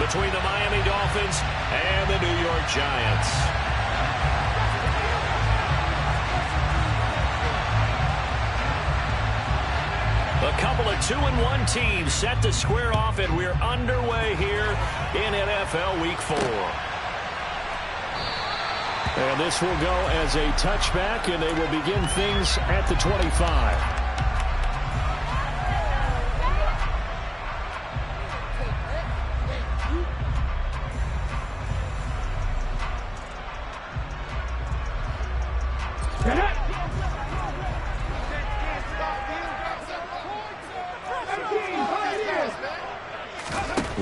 between the Miami Dolphins and the New York Giants. A couple of 2-1 teams set to square off, and we're underway here in NFL Week 4. And this will go as a touchback, and they will begin things at the 25.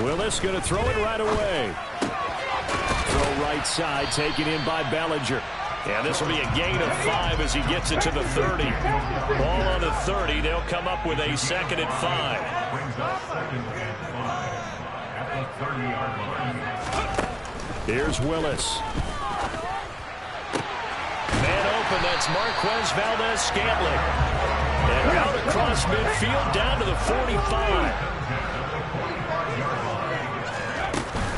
Willis going to throw it right away. Throw right side, taken in by Bellinger. And this will be a gain of 5 as he gets it to the 30. Ball on the 30. They'll come up with a 2nd and 5. Here's Willis. Man open, that's Marquez Valdez-Scantling. And out across midfield down to the 45.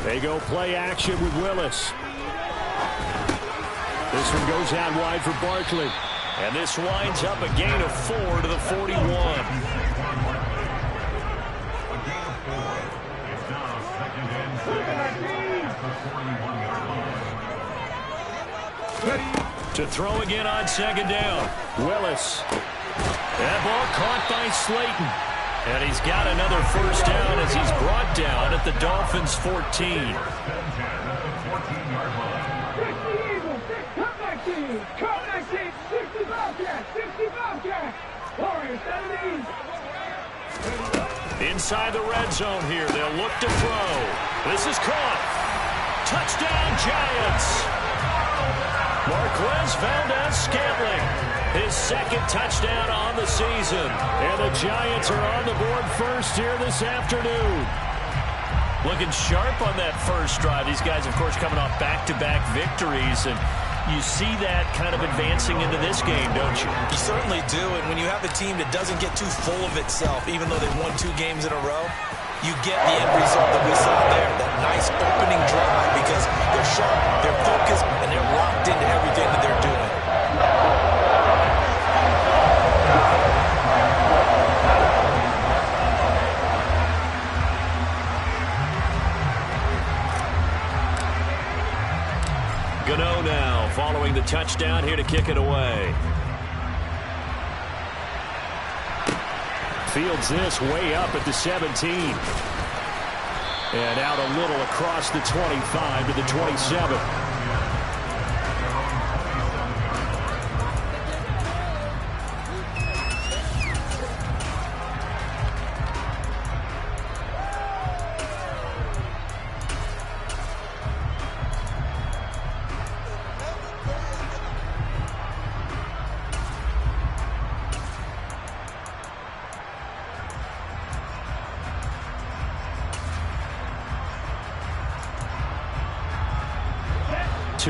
They go play action with Willis. This one goes out wide for Barkley. And this winds up a gain of 4 to the 41. To throw again on 2nd down. Willis. That ball caught by Slayton. And he's got another 1st down as he's brought down at the Dolphins' 14. Inside the red zone here. They'll look to throw. This is caught. Touchdown, Giants. Marquez Valdez-Scantling. His 2nd touchdown on the season. And the Giants are on the board first here this afternoon. Looking sharp on that first drive. These guys, of course, coming off back-to-back victories. And you see that kind of advancing into this game, don't you? You certainly do. And when you have a team that doesn't get too full of itself, even though they've won 2 games in a row, you get the end result that we saw there. That nice opening drive because they're sharp, they're focused, and they're locked into everything that they're doing. Gano now following the touchdown here to kick it away. Fields this way up at the 17. And out a little across the 25 to the 27.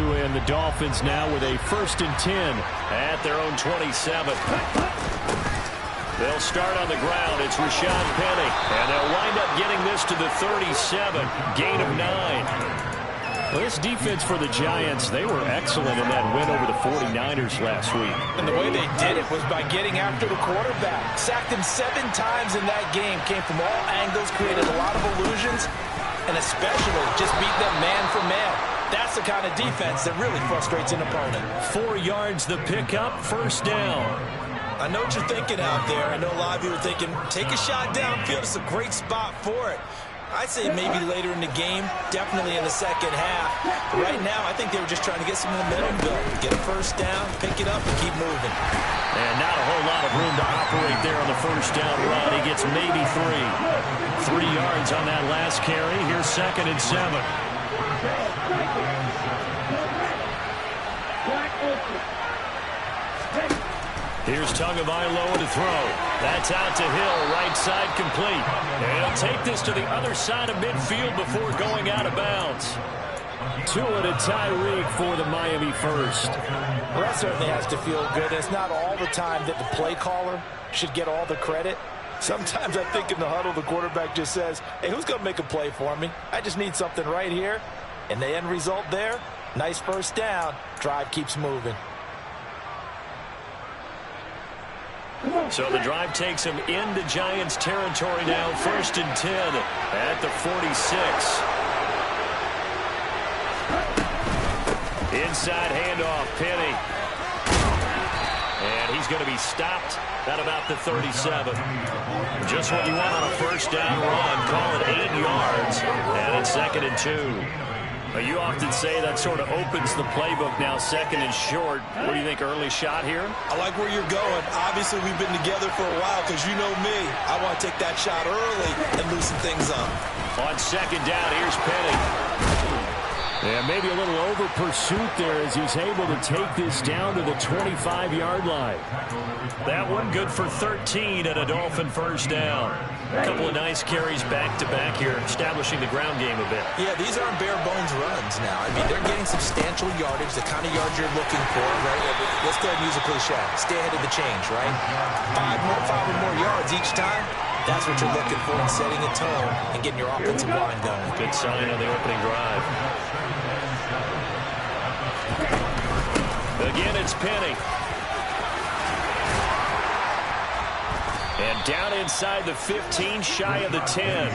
And the Dolphins now with a 1st and 10 at their own 27. They'll start on the ground. It's Rashad Penny. And they'll wind up getting this to the 37. Gain of 9. Well, this defense for the Giants, they were excellent in that win over the 49ers last week. And the way they did it was by getting after the quarterback. Sacked him 7 times in that game. Came from all angles, created a lot of illusions, and especially just beat them man for man. That's the kind of defense that really frustrates an opponent. 4 yards the pickup, 1st down. I know what you're thinking out there. I know a lot of you are thinking, take a shot downfield. It's a great spot for it. I'd say maybe later in the game, definitely in the 2nd half. But right now, I think they were just trying to get some momentum built. Get a 1st down, pick it up, and keep moving. And not a whole lot of room to operate there on the 1st down run. He gets maybe 3. 3 yards on that last carry. Here's 2nd and 7. Here's Tagovailoa to throw. That's out to Hill, right side complete. And he'll take this to the other side of midfield before going out of bounds. Tua to Tyreek for the Miami 1st. Well, that certainly has to feel good. It's not all the time that the play caller should get all the credit. Sometimes I think in the huddle, the quarterback just says, hey, who's going to make a play for me? I just need something right here. And the end result there, nice first down. Drive keeps moving. So the drive takes him into Giants territory now. 1st and 10 at the 46. Inside handoff, Penny. And he's going to be stopped at about the 37. Just what you want on a first down run. Call it 8 yards. And it's 2nd and 2. You often say that sort of opens the playbook now, 2nd and short. What do you think, early shot here? I like where you're going. Obviously, we've been together for a while because you know me. I want to take that shot early and loosen things up. On 2nd down, here's Penny. Yeah, maybe a little over pursuit there as he's able to take this down to the 25-yard line. That one good for 13 and a Dolphin first down. A couple of nice carries back-to-back here, establishing the ground game a bit. Yeah, these aren't bare-bones runs now. I mean, they're getting substantial yardage, the kind of yards you're looking for, right? Let's go ahead and use a cliche. Stay ahead of the change, right? 5 or more yards each time. That's what you're looking for in setting a tone and getting your offensive line going. Good sign on the opening drive. Again, it's Penny. And down inside the 15, shy of the 10.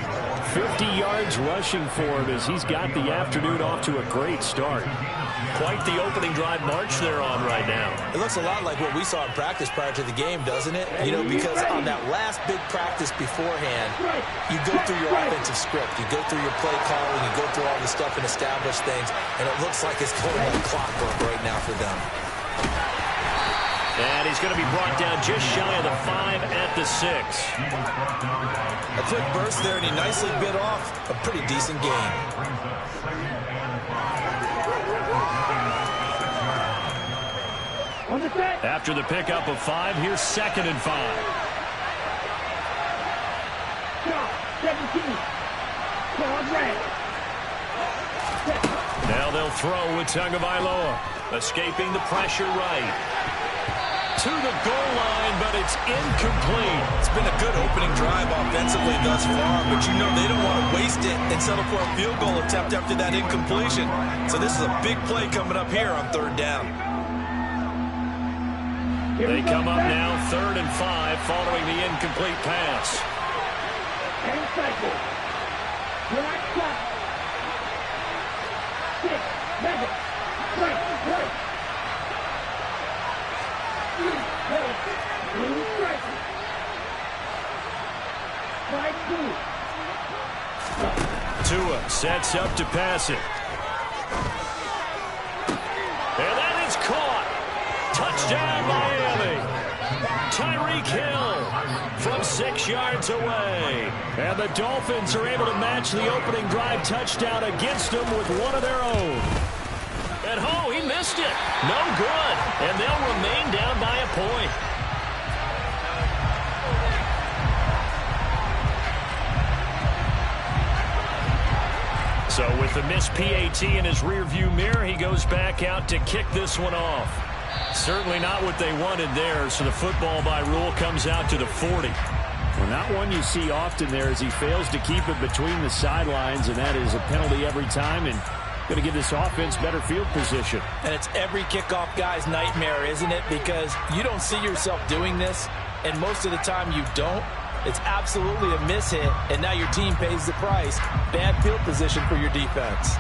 50 yards rushing for him as he's got the afternoon off to a great start. Quite the opening drive march they're on right now. It looks a lot like what we saw in practice prior to the game, doesn't it? You know, because on that last big practice beforehand, you go through your offensive script. You go through your play calling. You go through all the stuff and establish things. And it looks like it's going like clockwork right now for them. And he's going to be brought down just shy of the 5 at the 6. A quick burst there, and he nicely bit off a pretty decent game. After the pickup of 5, here's 2nd and 5. Now they'll throw with Tagovailoa, escaping the pressure right. To the goal line, but it's incomplete. It's been a good opening drive offensively thus far, but you know they don't want to waste it and settle for a field goal attempt after that incompletion. So this is a big play coming up here on 3rd down. They come up now 3rd and 5 following the incomplete pass. Tua sets up to pass it. And that is caught. Touchdown, Miami. Tyreek Hill from 6 yards away. And the Dolphins are able to match the opening drive touchdown against them with one of their own. And oh, he missed it. No good. And they'll remain down by a point. So with the missed PAT in his rearview mirror, he goes back out to kick this one off. Certainly not what they wanted there, so the football by rule comes out to the 40. Well, not one you see often there as he fails to keep it between the sidelines, and that is a penalty every time, and going to give this offense better field position. And it's every kickoff guy's nightmare, isn't it? Because you don't see yourself doing this, and most of the time you don't. It's absolutely a mishit, and now your team pays the price. Bad field position for your defense.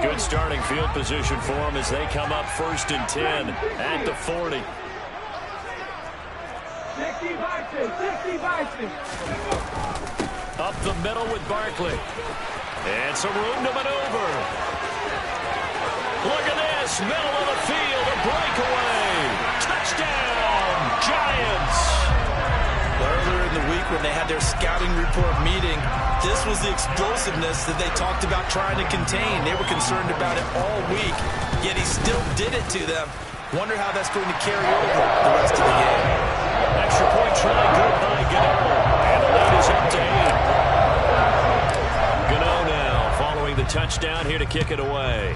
Good starting field position for them as they come up 1st and 10 at the 40. Up the middle with Barkley. And some room to maneuver. Look at this, middle of the field, a breakaway. Touchdown, Giants. Earlier in the week when they had their scouting report meeting, this was the explosiveness that they talked about trying to contain. They were concerned about it all week, yet he still did it to them. Wonder how that's going to carry over the rest of the game. Extra point try, good by Gano. And the lead is up to 8. Gano now following the touchdown here to kick it away.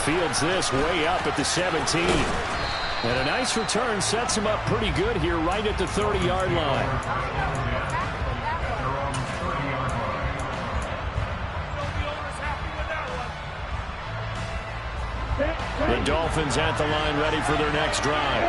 fields this way up at the 17. And a nice return sets him up pretty good here right at the 30-yard line. The Dolphins at the line ready for their next drive.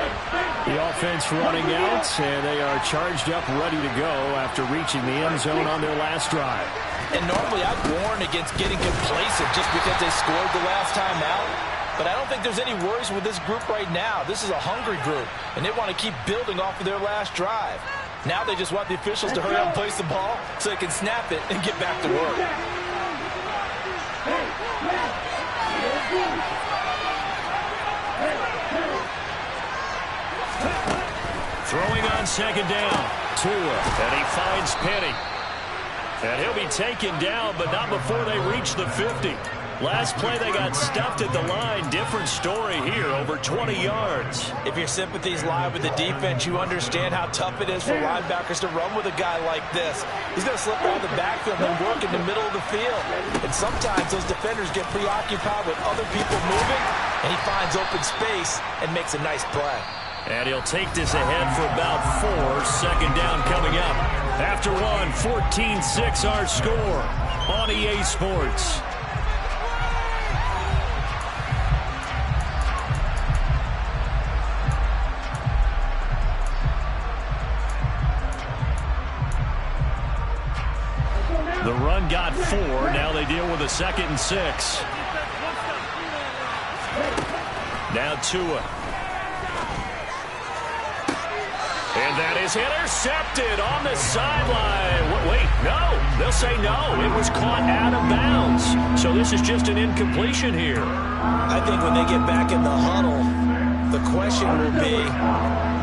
The offense running out, and they are charged up ready to go after reaching the end zone on their last drive. And normally I'd warn against getting complacent just because they scored the last time out. But I don't think there's any worries with this group right now. This is a hungry group, and they want to keep building off of their last drive. Now they just want the officials to hurry up and place the ball so they can snap it and get back to work. Throwing on second down. Tua, and he finds Penny. And he'll be taken down, but not before they reach the 50. Last play, they got stuffed at the line. Different story here, over 20 yards. If your sympathies lie with the defense, you understand how tough it is for linebackers to run with a guy like this. He's going to slip out of the backfield and work in the middle of the field. And sometimes those defenders get preoccupied with other people moving, and he finds open space and makes a nice play. And he'll take this ahead for about 4. Second down coming up. After one, 14-6 our score on EA Sports. The run got 4. Now they deal with a 2nd and 6. Now Tua. And that is intercepted on the sideline. Wait, no. They'll say no. It was caught out of bounds. So this is just an incompletion here. I think when they get back in the huddle, the question will be,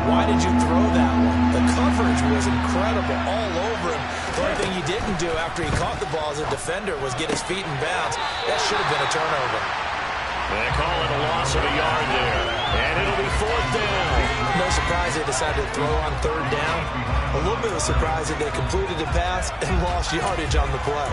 why did you throw that one? The coverage was incredible all over him. The only thing he didn't do after he caught the ball as a defender was get his feet in bounds. That should have been a turnover. They call it a loss of a yard there. And it'll be 4th down. No surprise they decided to throw on 3rd down. A little bit of surprise that they completed the pass and lost yardage on the play.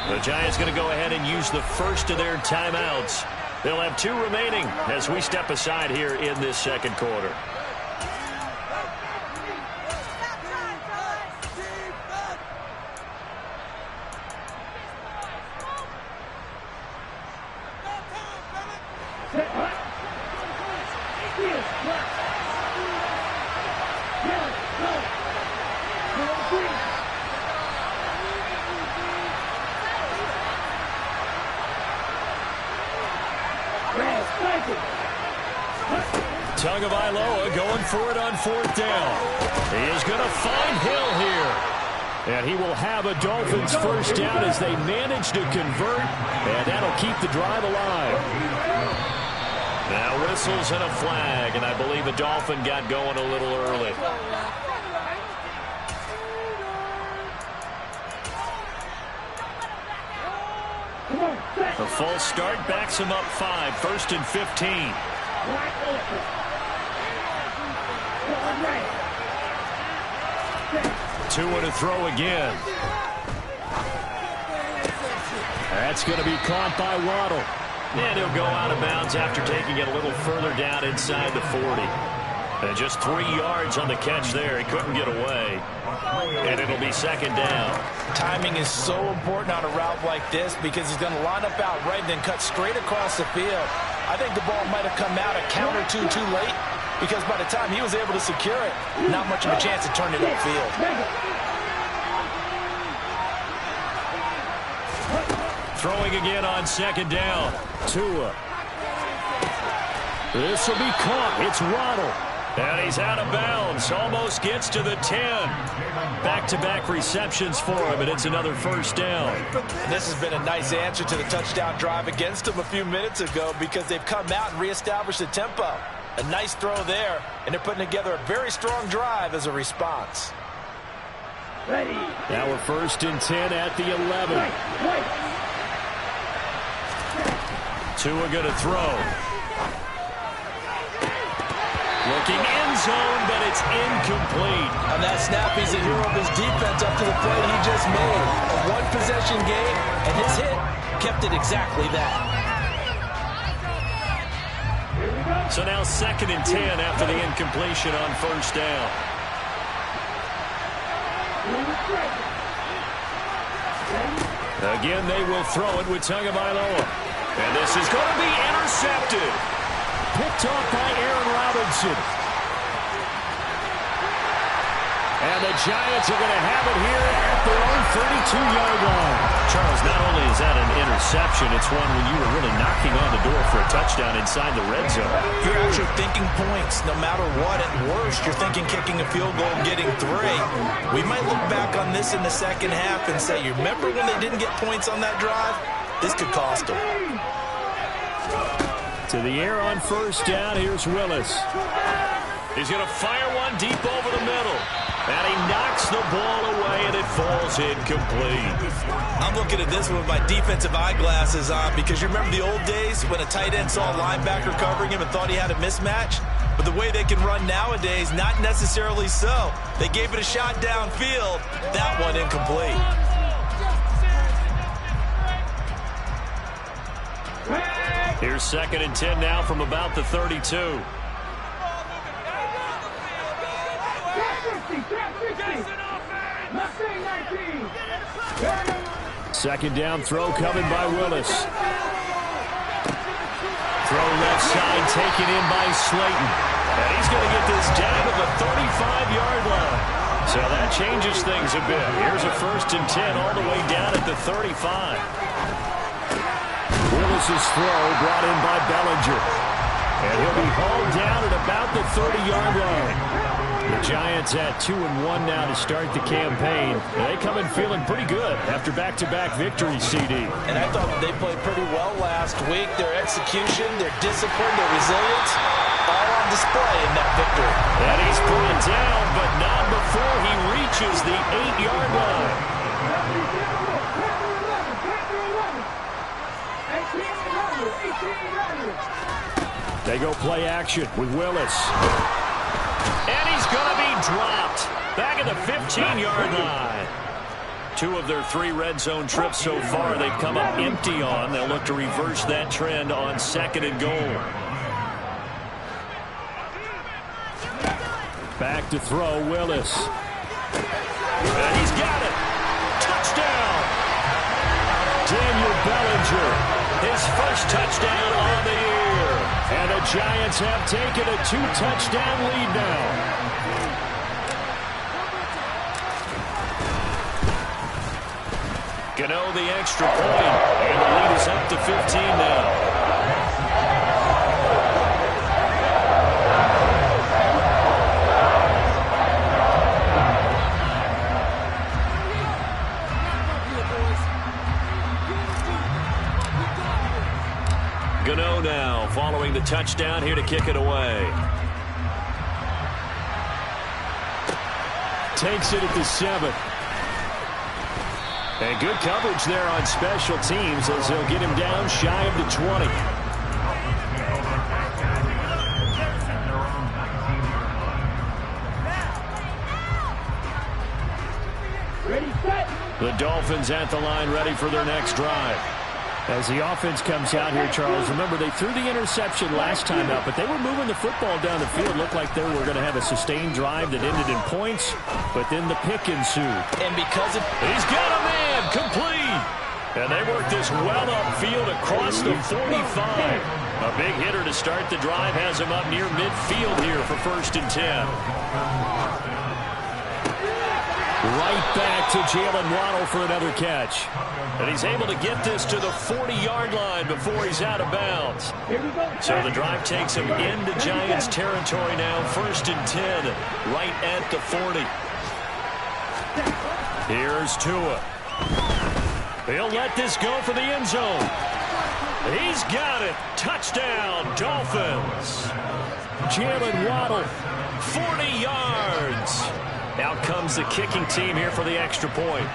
The Giants going to go ahead and use the first of their timeouts. They'll have 2 remaining as we step aside here in this second quarter. Tagovailoa going for it on 4th down. He is going to find Hill here. And he will have a Dolphins first down as they manage to convert. And that'll keep the drive alive. Now whistles and a flag. And I believe a Dolphin got going a little early. The false start backs him up 5. 1st and 15. Tua to throw again. That's going to be caught by Waddle. And he'll go out of bounds after taking it a little further down inside the 40. And just 3 yards on the catch there. He couldn't get away. And it'll be 2nd down. Timing is so important on a route like this because he's going to line up out right and then cut straight across the field. I think the ball might have come out a count or two too late because by the time he was able to secure it, not much of a chance to turn it upfield. Throwing again on 2nd down. Tua. This will be caught. It's Waddle. And he's out of bounds. Almost gets to the 10. Back-to-back receptions for him, and it's another first down. And this has been a nice answer to the touchdown drive against him a few minutes ago because they've come out and reestablished the tempo. A nice throw there, and they're putting together a very strong drive as a response. Ready. Now we're 1st and 10 at the 11. Tua going to throw. Looking end zone, but it's incomplete. On that snap, he's a hero of his defense up to the play he just made. A one-possession game, and his hit kept it exactly that. So now 2nd and 10 after the incompletion on first down. Again, they will throw it with Tagovailoa. And this is going to be intercepted. Picked off by Aaron Robinson. And the Giants are going to have it here at their own 32-yard line. Charles, not only is that an interception, it's one when you were really knocking on the door for a touchdown inside the red zone. You're actually thinking points no matter what. At worst, you're thinking kicking a field goal and getting 3. We might look back on this in the second half and say, you remember when they didn't get points on that drive? This could cost them. To the air on first down, here's Willis. He's going to fire one deep over the middle. And he knocks the ball away, and it falls incomplete. I'm looking at this with my defensive eyeglasses on because you remember the old days when a tight end saw a linebacker covering him and thought he had a mismatch? But the way they can run nowadays, not necessarily so. They gave it a shot downfield. That one incomplete. Here's 2nd and 10 now from about the 32. Second down throw coming by Willis. Throw left side taken in by Slayton. And he's going to get this down to the 35-yard line. So that changes things a bit. Here's a 1st and 10 all the way down at the 35. Willis's throw brought in by Bellinger. And he'll be hauled down at about the 30-yard line. The Giants at 2-1 now to start the campaign. They come in feeling pretty good after back-to-back victories, CD. And I thought they played pretty well last week. Their execution, their discipline, their resilience, all on display in that victory. And he's brought down, but not before he reaches the 8-yard line. They go play action with Willis. And he's going to be dropped back at the 15-yard line. 2 of their 3 red zone trips so far they've come up empty on. They'll look to reverse that trend on 2nd and goal. Back to throw, Willis. And he's got it. Touchdown. Daniel Bellinger, his first touchdown on the year. And the Giants have taken a 2-touchdown lead now. Gano the extra point, and the lead is up to 15 now. Gano now following the touchdown here to kick it away. Takes it at the 7. And good coverage there on special teams as he'll get him down shy of the 20. The Dolphins at the line ready for their next drive. As the offense comes out here, Charles, remember they threw the interception last time out, but they were moving the football down the field. Looked like they were going to have a sustained drive that ended in points, but then the pick ensued. And because of... He's got a man, complete! And they work this well upfield across the 45. A big hitter to start the drive has him up near midfield here for 1st and 10. Right back to Jalen Waddle for another catch. And he's able to get this to the 40-yard line before he's out of bounds. So the drive takes him into Giants territory now. 1st and 10, right at the 40. Here's Tua. He'll let this go for the end zone. He's got it. Touchdown, Dolphins. Jalen Waddle, 40 yards. Out comes the kicking team here for the extra point.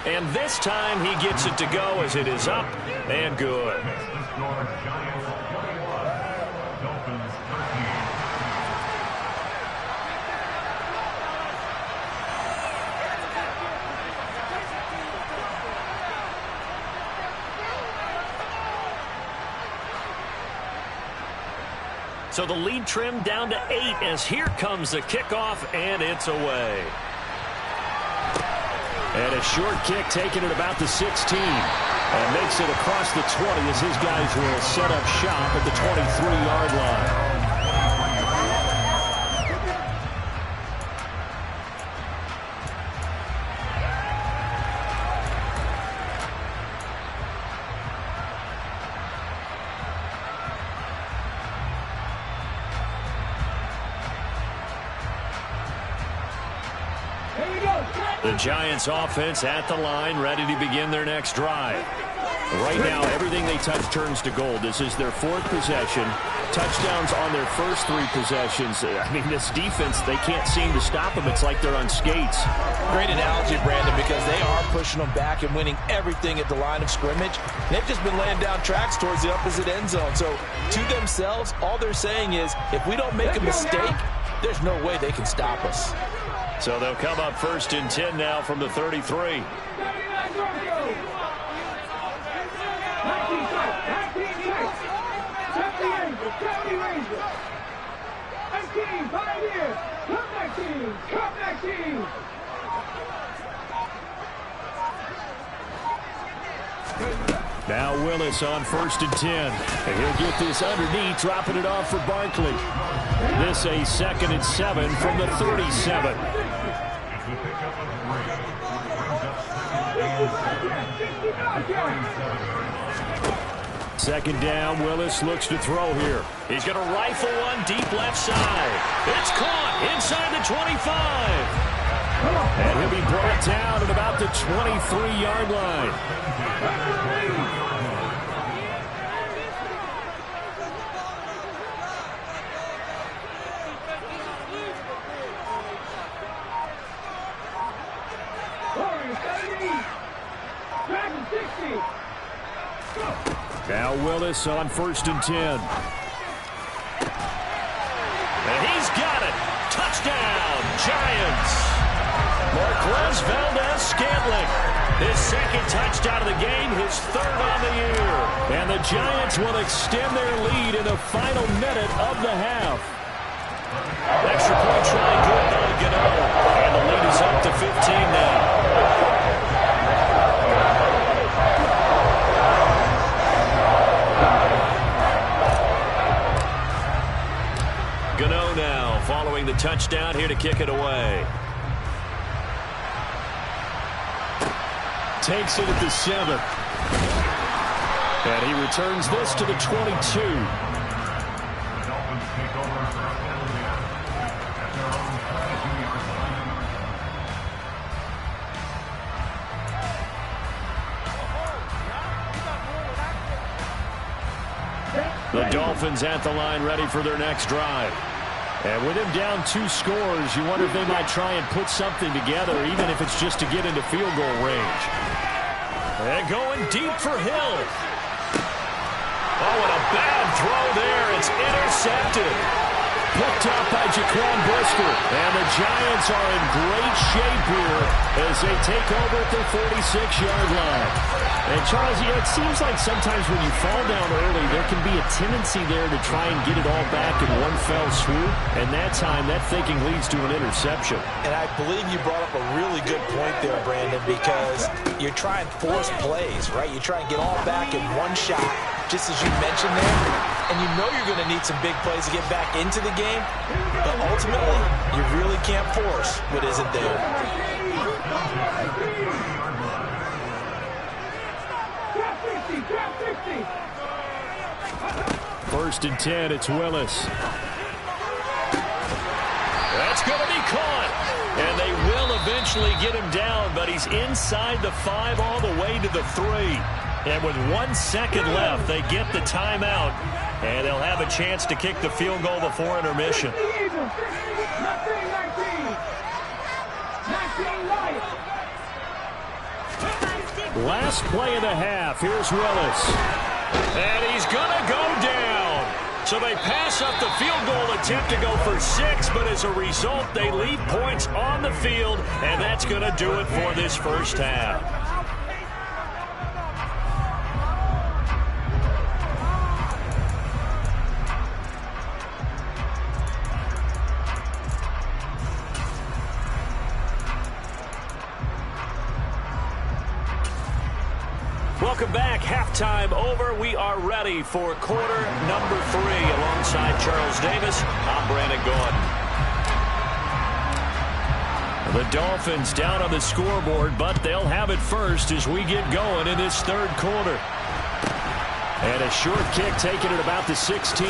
And this time he gets it to go as it is up and good. So the lead trimmed down to 8 as here comes the kickoff, and it's away. And a short kick taken at about the 16. And makes it across the 20 as his guys will set up shop at the 23-yard line. The Giants offense at the line, ready to begin their next drive. Right now, everything they touch turns to gold. This is their 4th possession. Touchdowns on their first 3 possessions. I mean, this defense, they can't seem to stop them. It's like they're on skates. Great analogy, Brandon, because they are pushing them back and winning everything at the line of scrimmage. They've just been laying down tracks towards the opposite end zone. So, to themselves, all they're saying is, if we don't make a mistake, there's no way they can stop us. So they'll come up 1st and 10 now from the 33. Now Willis on 1st and 10. And he'll get this underneath, dropping it off for Barkley. This a 2nd and 7 from the 37. Second down, Willis looks to throw here. He's going to rifle one deep left side. It's caught inside the 25. And he'll be brought down at about the 23-yard line. Now Willis on 1st and 10. And he's got it. Touchdown, Giants. Marquez Valdez-Scantling. His 2nd touchdown of the game, his 3rd on the year. And the Giants will extend their lead in the final minute of the half. Extra point try good by Gano. And the lead is up to 15 now. Gano now following the touchdown here to kick it away. Takes it at the 7. And he returns this to the 22. The Dolphins at the line ready for their next drive. And with him down 2 scores, you wonder if they might try and put something together, even if it's just to get into field goal range. And going deep for Hill. Oh, and a bad throw there. It's intercepted. Picked up by Jaquan Brisker. And the Giants are in great shape here as they take over at their 46-yard line. And, Charles, it seems like sometimes when you fall down early, there can be a tendency there to try and get it all back in one fell swoop. And that time, that thinking leads to an interception. And I believe you brought up a really good point there, Brandon, because you're trying to force plays, right? You try and get all back in one shot, just as you mentioned there. And you know you're going to need some big plays to get back into the game. But ultimately, you really can't force what isn't there. 1st and 10, it's Willis. That's going to be caught. And they will eventually get him down, but he's inside the 5 all the way to the 3. And with 1 second left, they get the timeout. And they'll have a chance to kick the field goal before intermission. Last play of the half. Here's Willis. And he's going to go down. So they pass up the field goal attempt to go for 6, but as a result, they leave points on the field, and that's going to do it for this first half. Welcome back. Halftime over. We are ready for quarter number 3. Alongside Charles Davis, I'm Brandon Gordon. The Dolphins down on the scoreboard, but they'll have it first as we get going in this third quarter. And a short kick taken at about the 16.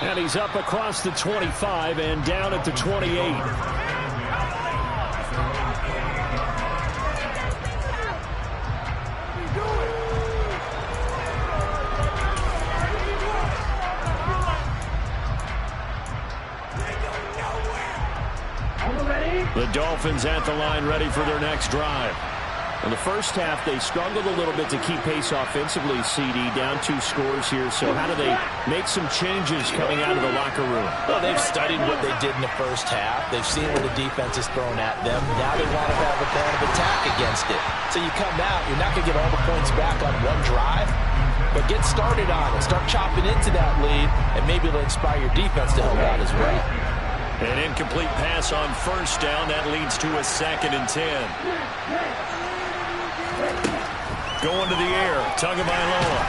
And he's up across the 25 and down at the 28. The Dolphins at the line ready for their next drive. In the first half, they struggled a little bit to keep pace offensively, CD, down 2 scores here. So how do they make some changes coming out of the locker room? Well, they've studied what they did in the first half. They've seen what the defense is throwing at them. Now they want to have a plan of attack against it. So you come out, you're not going to get all the points back on one drive, but get started on it. Start chopping into that lead, and maybe it'll inspire your defense to help out as well. An incomplete pass on first down. That leads to a 2nd and 10. Going to the air. Tagovailoa.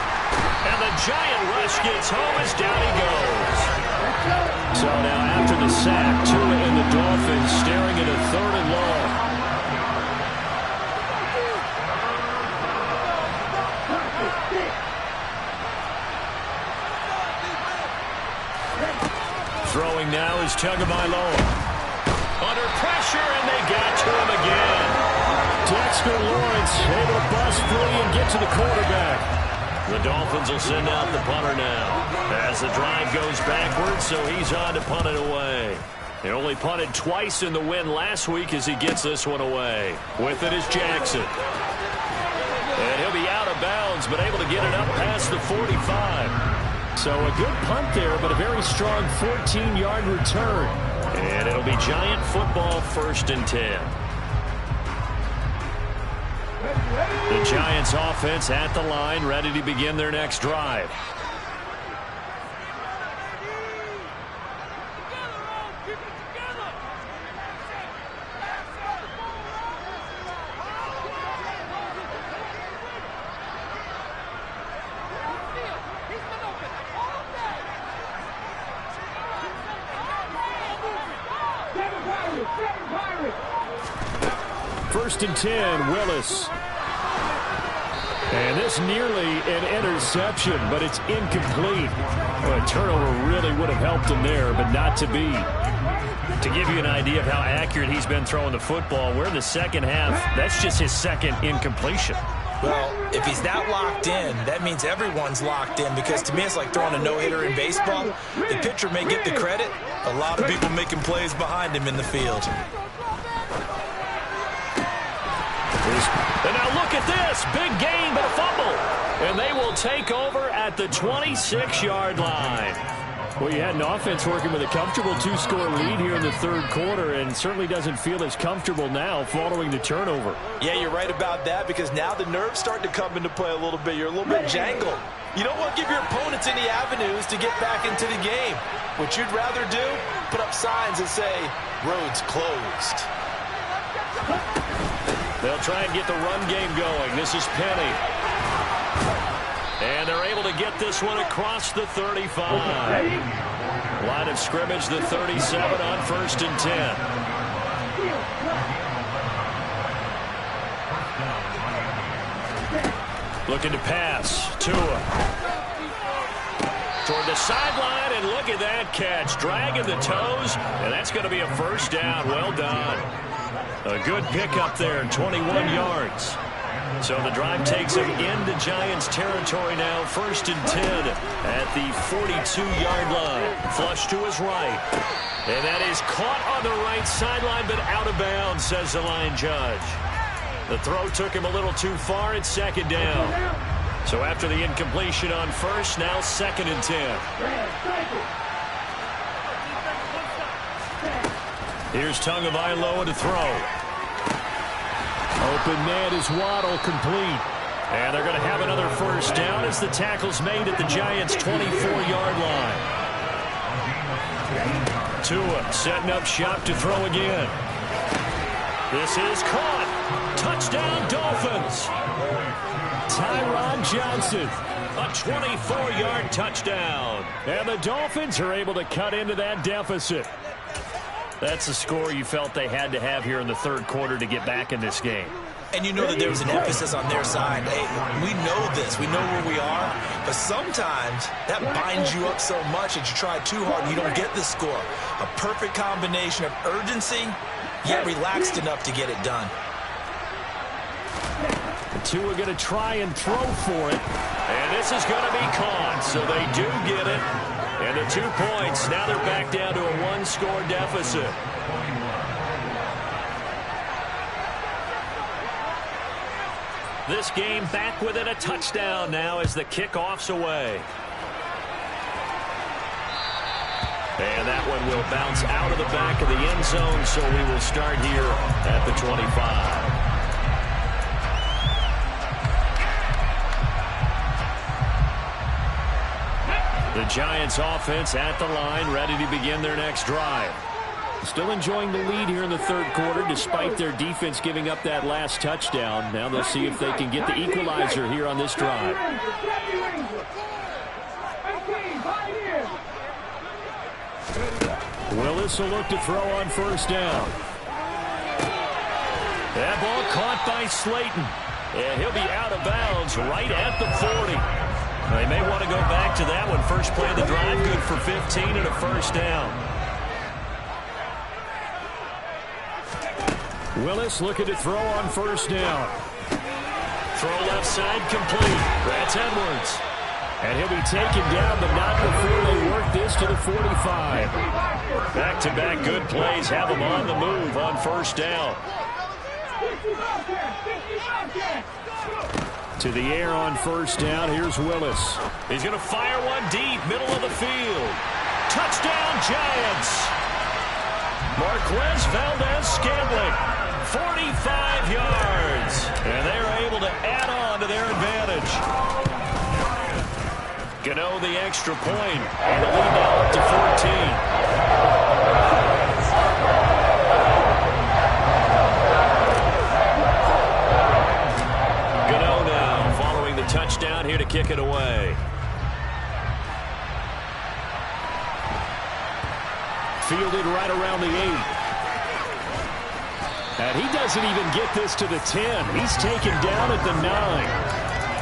And the giant rush gets home as down he goes. So now after the sack, Tua and the Dolphins staring at a 3rd and long. Throwing now is Tagovailoa. Under pressure, and they got to him again. Dexter Lawrence able to bust free and get to the quarterback. The Dolphins will send out the punter now as the drive goes backwards, so he's on to punt it away. He only punted twice in the win last week as he gets this one away. With it is Jackson. And he'll be out of bounds, but able to get it up past the 45. So a good punt there, but a very strong 14-yard return. And it'll be Giant football, 1st and 10. The Giants offense at the line, ready to begin their next drive. First and 10, Willis. And this nearly an interception, but it's incomplete. Well, a turnover really would have helped him there, but not to be. To give you an idea of how accurate he's been throwing the football, we're in the second half. That's just his 2nd incompletion. Well, if he's that locked in, that means everyone's locked in, because to me it's like throwing a no-hitter in baseball. The pitcher may get the credit. A lot of people making plays behind him in the field. And now look at this. Big gain, but a fumble. And they will take over at the 26-yard line. Well, you had an offense working with a comfortable 2-score lead here in the third quarter, and certainly doesn't feel as comfortable now following the turnover. Yeah, you're right about that, because now the nerves start to come into play a little bit. You're a little bit jangled. You don't want to give your opponents any avenues to get back into the game. What you'd rather do, put up signs that say, roads closed. They'll try and get the run game going. This is Penny. And they're able to get this one across the 35. Line of scrimmage, the 37 on 1st and 10. Looking to pass. Tua. Toward the sideline, and look at that catch. Dragging the toes, and that's going to be a first down. Well done. A good pickup there, 21 yards. So the drive takes him into Giants territory now, 1st and 10 at the 42-yard line. Flush to his right. And that is caught on the right sideline, but out of bounds, says the line judge. The throw took him a little too far. It's second down. So after the incompletion on first, now 2nd and 10. Here's Tagovailoa to throw. Open man is Waddle, complete. And they're going to have another first down as the tackle's made at the Giants' 24-yard line. Tua setting up shop to throw again. This is caught. Touchdown, Dolphins. Tyron Johnson, a 24-yard touchdown. And the Dolphins are able to cut into that deficit. That's the score you felt they had to have here in the third quarter to get back in this game. And you know that there's an emphasis on their side. Hey, we know this. We know where we are. But sometimes that binds you up so much that you try too hard and you don't get the score. A perfect combination of urgency, yet relaxed enough to get it done. Tua going to try and throw for it. And this is going to be caught. So they do get it. And the 2 points. Now they're back down to a 1-score deficit. This game back within a touchdown now as the kickoff's away. And that one will bounce out of the back of the end zone, so we will start here at the 25. The Giants offense at the line, ready to begin their next drive. Still enjoying the lead here in the third quarter despite their defense giving up that last touchdown. Now they'll see if they can get the equalizer here on this drive. Willis will look to throw on first down. That ball caught by Slayton. And he'll be out of bounds right at the 40. They may want to go back to that one. First play of the drive, good for 15 and a first down. Willis looking to throw on first down. Throw left side, complete. That's Edwards. And he'll be taken down, but not before they work this to the 45. Back-to-back good plays have him on the move on first down. To the air on first down, here's Willis. He's going to fire one deep, middle of the field. Touchdown, Giants! Marquez Valdez-Scantling, 45 yards. And they're able to add on to their advantage. Gano the extra point, and the lead now up to 14. Gano now following the touchdown here to kick it away. Fielded right around the 8. And he doesn't even get this to the 10. He's taken down at the 9.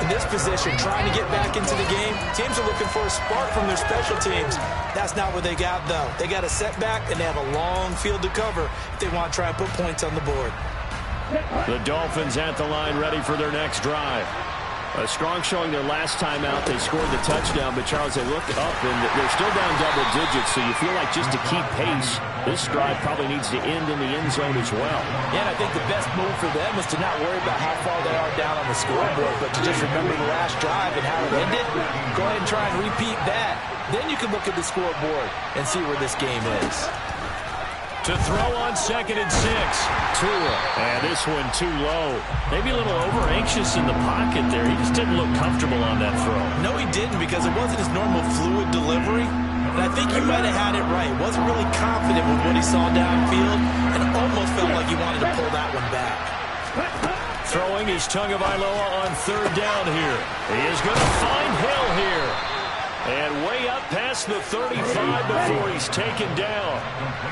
In this position, trying to get back into the game, teams are looking for a spark from their special teams. That's not what they got, though. They got a setback, and they have a long field to cover if they want to try and put points on the board. The Dolphins at the line, ready for their next drive. A strong showing their last time out. They scored the touchdown, but Charles, they look up, and they're still down double digits, so you feel like just to keep pace, this drive probably needs to end in the end zone as well. Yeah, and I think the best move for them is to not worry about how far they are down on the scoreboard, but to just remember the last drive and how it ended. Go ahead and try and repeat that. Then you can look at the scoreboard and see where this game is. To throw on 2nd and 6. Tua. And this one too low. Maybe a little over-anxious in the pocket there. He just didn't look comfortable on that throw. No, he didn't, because it wasn't his normal fluid delivery. And I think he might have had it right. Wasn't really confident with what he saw downfield and almost felt like he wanted to pull that one back. Throwing is Tagovailoa on third down here. He is going to find Hill here. And way up past the 35 before he's taken down.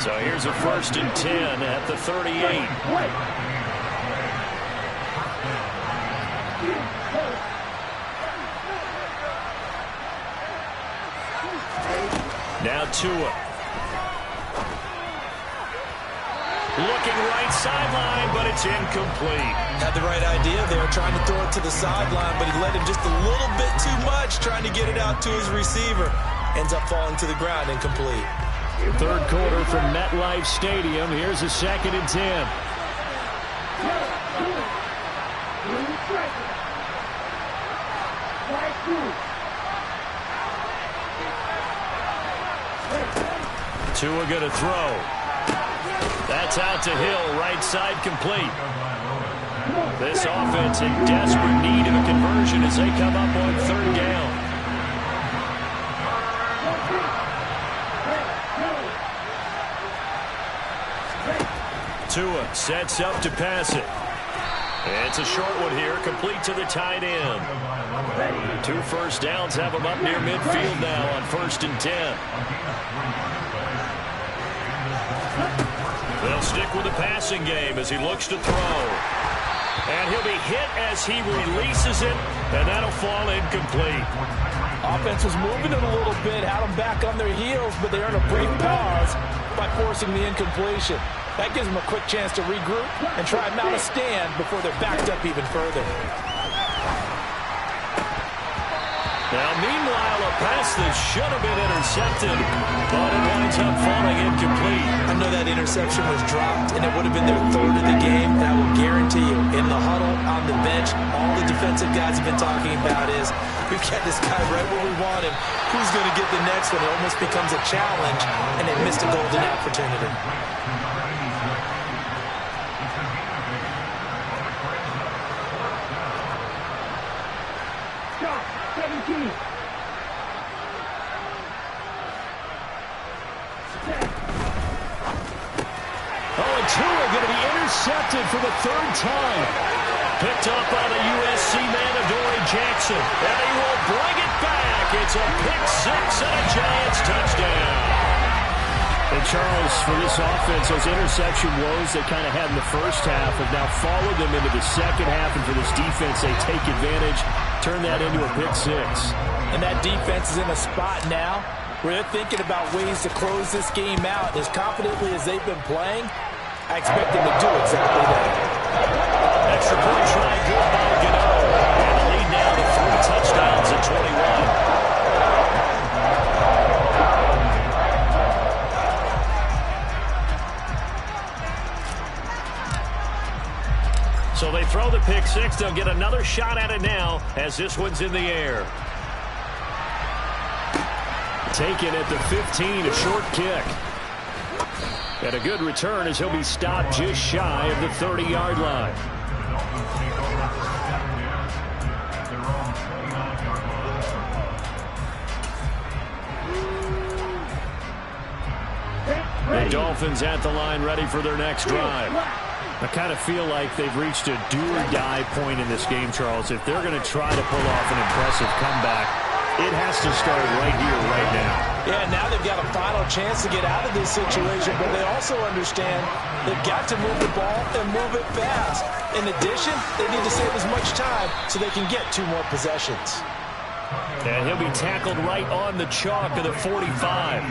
So here's a 1st and 10 at the 38. Now Tua. Looking right sideline, but it's incomplete. Had the right idea there, trying to throw it to the sideline, but he led him just a little bit too much, trying to get it out to his receiver. Ends up falling to the ground, incomplete. Third quarter from MetLife Stadium. Here's a 2nd and 10. Tua going to throw. That's out to Hill, right side complete. This offense in desperate need of a conversion as they come up on third down. Tua sets up to pass it. It's a short one here, complete to the tight end. 2 first downs have him up near midfield now on 1st and 10. They'll stick with the passing game as he looks to throw. And he'll be hit as he releases it, and that'll fall incomplete. Offense was moving it a little bit, had them back on their heels, but they earned a brief pause by forcing the incompletion. That gives them a quick chance to regroup and try and mount a stand before they're backed up even further. Now, meanwhile, a pass that should have been intercepted, but it winds up falling incomplete. I know that interception was dropped, and it would have been their 3rd of the game. And I will guarantee you, in the huddle, on the bench, all the defensive guys have been talking about is, we've got this guy right where we want him. Who's going to get the next one? It almost becomes a challenge, and they missed a golden opportunity. Tua going to be intercepted for the 3rd time. Picked up by the USC man, Adoree Jackson. And he will bring it back. It's a pick 6 and a Giants touchdown. And Charles, for this offense, those interception woes they kind of had in the first half have now followed them into the second half. And for this defense, they take advantage, turn that into a pick 6. And that defense is in a spot now where they're thinking about ways to close this game out. As confidently as they've been playing, I expect them to do exactly that. Extra point try, good by Gano. And the lead now to 3 touchdowns at 21. So they throw the pick 6. They'll get another shot at it now as this one's in the air. Taken at the 15, a short kick. And a good return as he'll be stopped just shy of the 30-yard line. The Dolphins at the line ready for their next drive. I kind of feel like they've reached a do-or-die point in this game, Charles. If they're going to try to pull off an impressive comeback, it has to start right here, right now. Yeah, now they've got a final chance to get out of this situation, but they also understand they've got to move the ball and move it fast. In addition, they need to save as much time so they can get 2 more possessions. And he'll be tackled right on the chalk of the 45.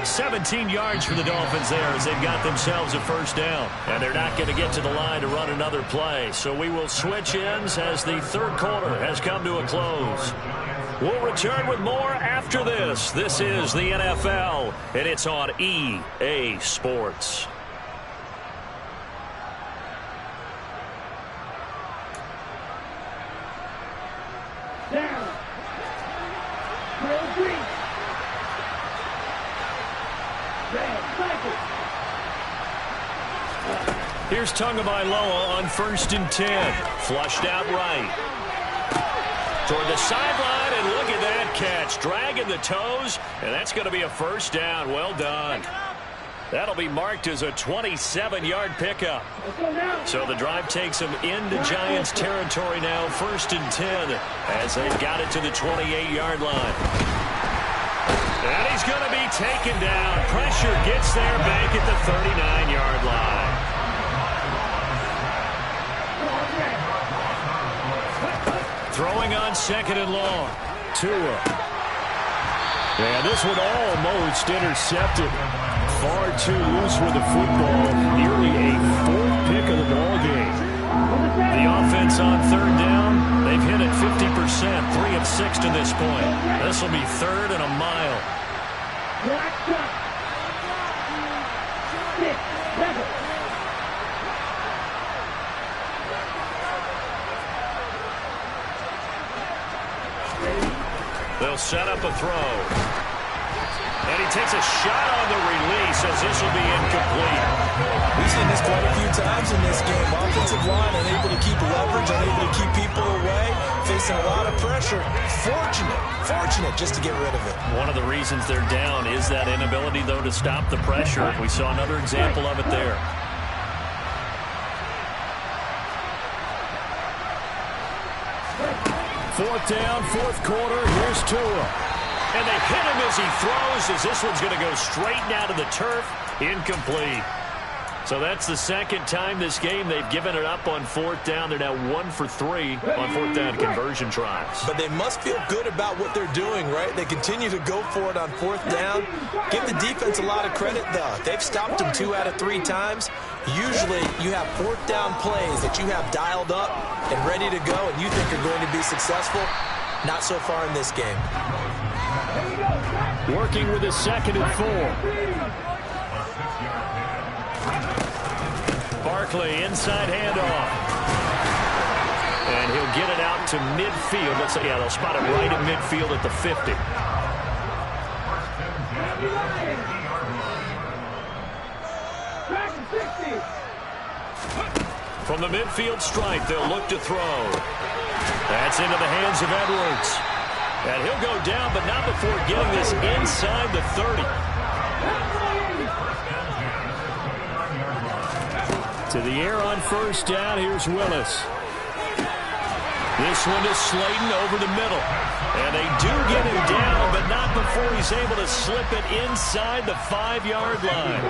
17 yards for the Dolphins there as they've got themselves a first down. And they're not going to get to the line to run another play. So we will switch ends as the 3rd quarter has come to a close. We'll return with more after this. This is the NFL, and it's on EA Sports. Down. Drill 3. Red, cycle. Here's Tagovailoa on 1st and 10. Flushed out right. Toward the sideline, and look at that catch. Dragging the toes, and that's going to be a first down. Well done. That'll be marked as a 27-yard pickup. So the drive takes them into Giants territory now, 1st and 10, as they've got it to the 28-yard line. And he's going to be taken down. Pressure gets there back at the 39-yard line. Throwing on 2nd and long. Tua. And this one almost intercepted. Far too loose with the football. Nearly a 4th pick of the ball game. The offense on 3rd down, they've hit it 50%, 3 of 6 to this point. This will be 3rd and a mile. They'll set up a throw. And he takes a shot on the release as this will be incomplete. We've seen this quite a few times in this game. Offensive line unable to keep leverage, unable to keep people away, facing a lot of pressure. Fortunate just to get rid of it. One of the reasons they're down is that inability, though, to stop the pressure. We saw another example of it there. Fourth down, fourth quarter. Here's Tua. And they hit him as he throws, as this one's going to go straight down to the turf. Incomplete. So that's the second time this game they've given it up on fourth down. They're now 1 for 3 on fourth down conversion tries. But they must feel good about what they're doing, right? They continue to go for it on fourth down. Give the defense a lot of credit, though. They've stopped them 2 out of 3 times. Usually you have fourth down plays that you have dialed up and ready to go and you think are going to be successful. Not so far in this game. Working with a 2nd and 4. Barkley, inside handoff. And he'll get it out to midfield. Let's say, yeah, they'll spot it right at midfield at the 50. From the midfield stripe, they'll look to throw. That's into the hands of Edwards. And he'll go down, but not before getting this inside the 30. To the air on first down, here's Willis. This one to Slayton over the middle. And they do get him down, but not before he's able to slip it inside the 5-yard line.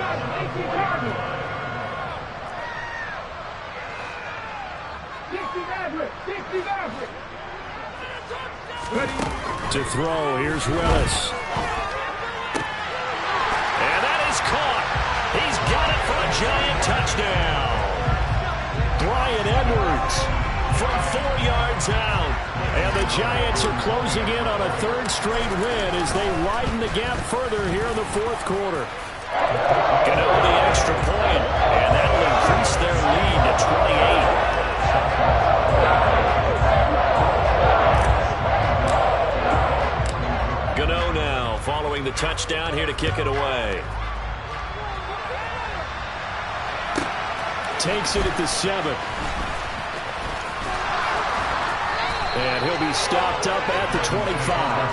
To throw, here's Willis. And that is caught. He's got it for a giant touchdown. Bryan Edwards from 4 yards out. And the Giants are closing in on a 3rd straight win as they widen the gap further here in the 4th quarter. Gonna owe the extra point, and that'll increase their lead to 28. Gano now following the touchdown here to kick it away. Takes it at the 7. And he'll be stopped up at the 25.